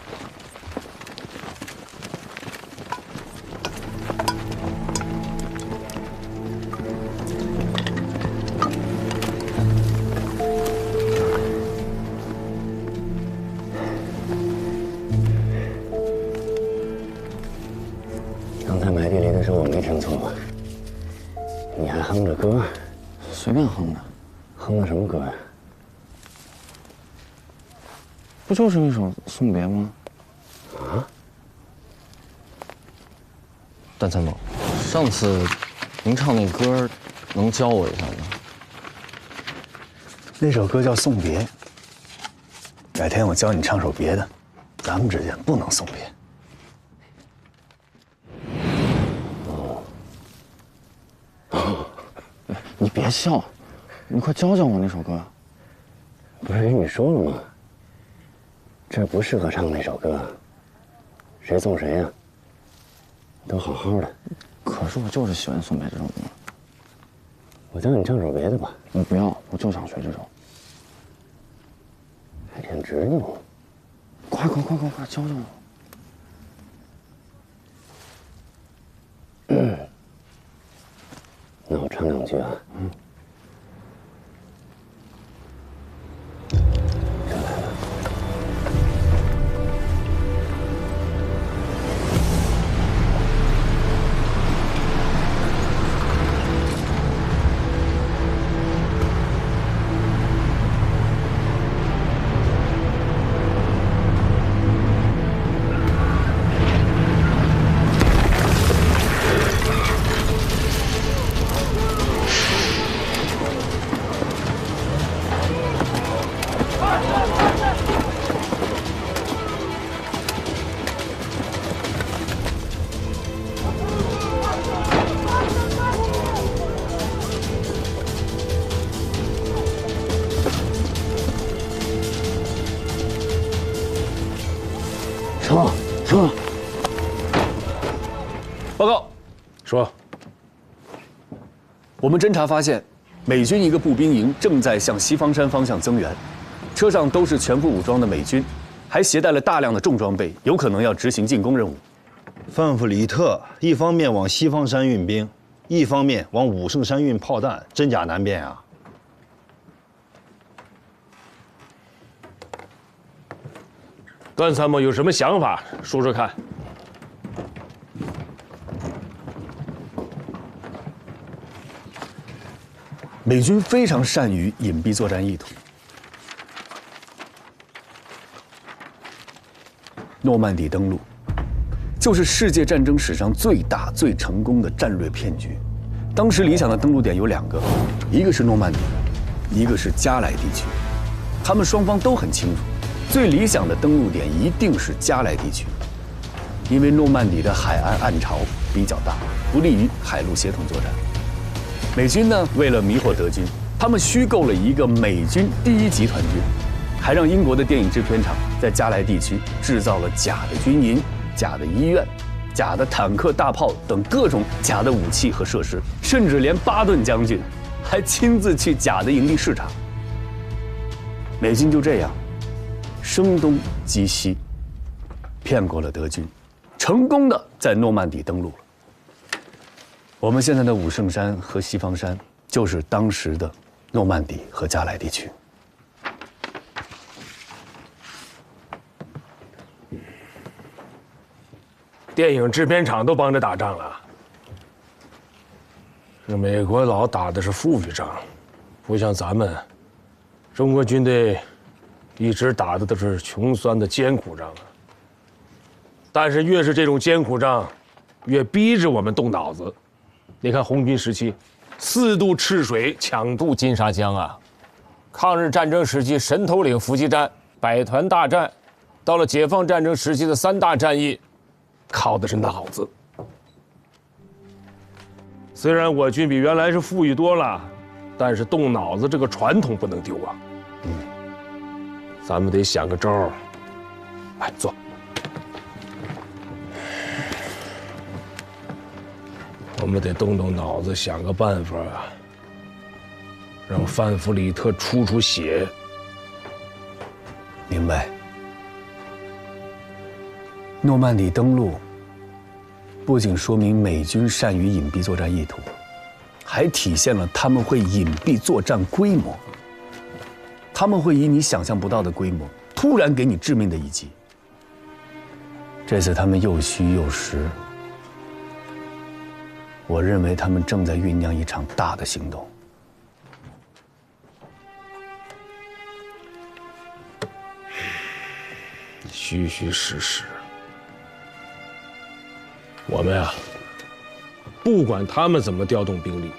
刚才埋地雷的时候我没听错吧？你还哼着歌？随便哼的。哼的什么歌呀？不就是那首《送别》吗？啊？段参谋，上次您唱那歌，能教我一下吗？那首歌叫《送别》，改天我教你唱首别的，咱们之间不能送别。你别笑，你快教教我那首歌。不是跟你说了吗？这不适合唱那首歌，谁送谁呀？都好好的。可是我就是喜欢送别这首歌。我教你唱首别的吧。我不要，我就想学这首。还挺执拗。快，教教我。那我唱两句啊。说，报告，说，我们侦查发现，美军一个步兵营正在向西方山方向增援，车上都是全副武装的美军，还携带了大量的重装备，有可能要执行进攻任务。范弗里特一方面往西方山运兵，一方面往武圣山运炮弹，真假难辨啊！段参谋有什么想法，说说看。美军非常善于隐蔽作战意图。诺曼底登陆，就是世界战争史上最大、最成功的战略骗局。当时理想的登陆点有2个，一个是诺曼底，一个是加莱地区。他们双方都很清楚，最理想的登陆点一定是加莱地区，因为诺曼底的海岸岸潮比较大，不利于海陆协同作战。美军呢，为了迷惑德军，他们虚构了一个美军第1集团军，还让英国的电影制片厂在加莱地区制造了假的军营、假的医院、假的坦克、大炮等各种假的武器和设施，甚至连巴顿将军还亲自去假的营地视察。美军就这样声东击西，骗过了德军，成功的在诺曼底登陆了。我们现在的武圣山和西方山就是当时的诺曼底和加莱地区。电影制片厂都帮着打仗了，这美国佬打的是富裕仗，不像咱们，中国军队一直打的都是穷酸的艰苦仗啊。但是越是这种艰苦仗，越逼着我们动脑子。你看红军时期，4渡赤水，抢渡金沙江啊；抗日战争时期神头岭伏击战、百团大战，到了解放战争时期的3大战役，靠的是脑子。虽然我军比原来是富裕多了，但是动脑子这个传统不能丢啊。咱们得想个招儿。来，坐。我们得动动脑子，想个办法，让范弗里特出血。明白。诺曼底登陆不仅说明美军善于隐蔽作战意图，还体现了他们会隐蔽作战规模。他们会以你想象不到的规模，突然给你致命的一击。这次他们又虚又实，我认为他们正在酝酿一场大的行动。虚虚实实。我们呀，不管他们怎么调动兵力，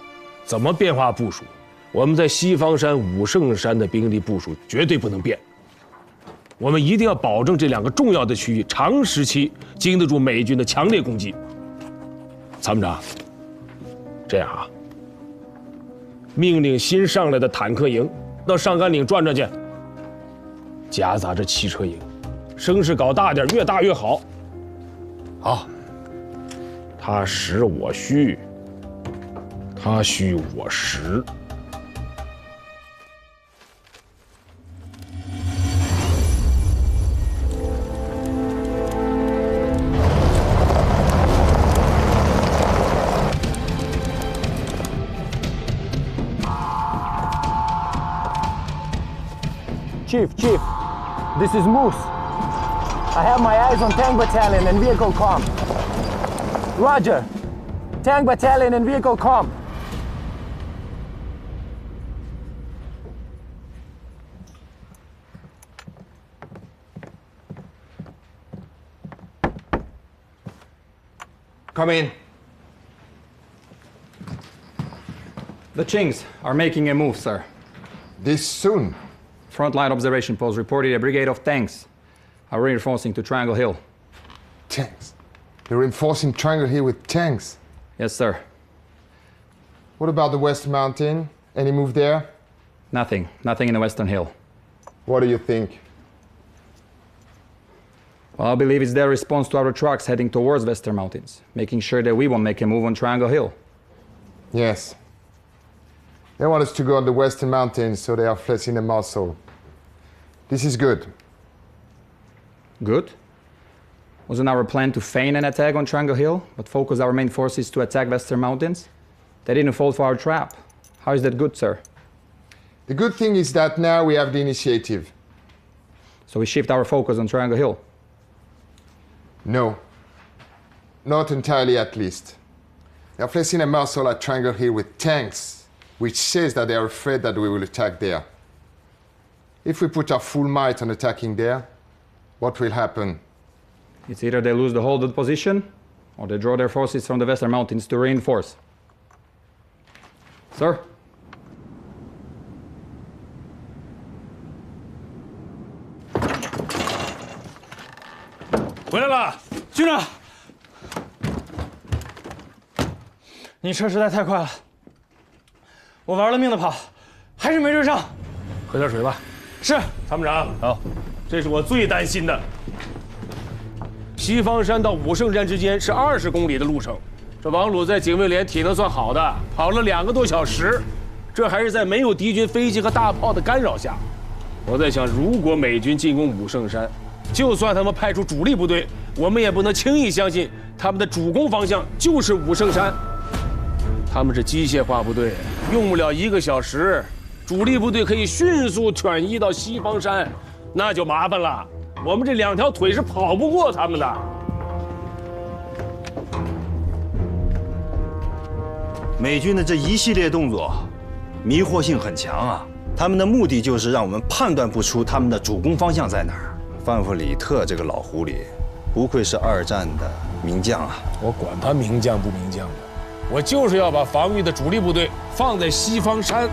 怎么变化部署，我们在西方山、武圣山的兵力部署绝对不能变。我们一定要保证这2个重要的区域长时期经得住美军的强烈攻击。参谋长，这样啊，命令新上来的坦克营到上甘岭转转去，夹杂着汽车营，声势搞大点，越大越好。好。他实我虚，他虚我实。Chief, this is Moose. I have my eyes on Tank Battalion and vehicle comm. Roger. Tank Battalion and vehicle comm. Come in. The Chinks are making a move, sir. This soon? Frontline observation post reported a brigade of tanks are reinforcing to Triangle Hill. Tanks? They're reinforcing Triangle Hill with tanks? Yes, sir. What about the West Mountain? Any move there? Nothing. Nothing in the Western Hill. What do you think? Well, I believe it's their response to our trucks heading towards Western Mountains, making sure that we won't make a move on Triangle Hill. Yes. They want us to go on the Western Mountains, so they are flexing a muscle. This is good. Good? Wasn't our plan to feign an attack on Triangle Hill, but focus our main forces to attack Western Mountains? They didn't fall for our trap. How is that good, sir? The good thing is that now we have the initiative. So we shift our focus on Triangle Hill? No. Not entirely, at least. They are placing a muscle at Triangle Hill with tanks, which says that they are afraid that we will attack there. If we put our full might on attacking there, what will happen? It's either they lose the hold of the position, or they draw their forces from the Western Mountains to reinforce. Sir? 回来了，军长。你车实在太快了，我玩了命的跑，还是没追上。喝点水吧。是，参谋长。好，这是我最担心的。西方山到武圣山之间是20公里的路程，这王鲁在警卫连体能算好的，跑了2个多小时，这还是在没有敌军飞机和大炮的干扰下。我在想，如果美军进攻武圣山，就算他们派出主力部队，我们也不能轻易相信他们的主攻方向就是武圣山。他们是机械化部队，用不了1个小时，主力部队可以迅速转移到西方山，那就麻烦了。我们这2条腿是跑不过他们的。美军的这一系列动作，迷惑性很强啊！他们的目的就是让我们判断不出他们的主攻方向在哪儿。范弗里特这个老狐狸，不愧是2战的名将啊！我管他名将不名将的，我就是要把防御的主力部队放在西方山。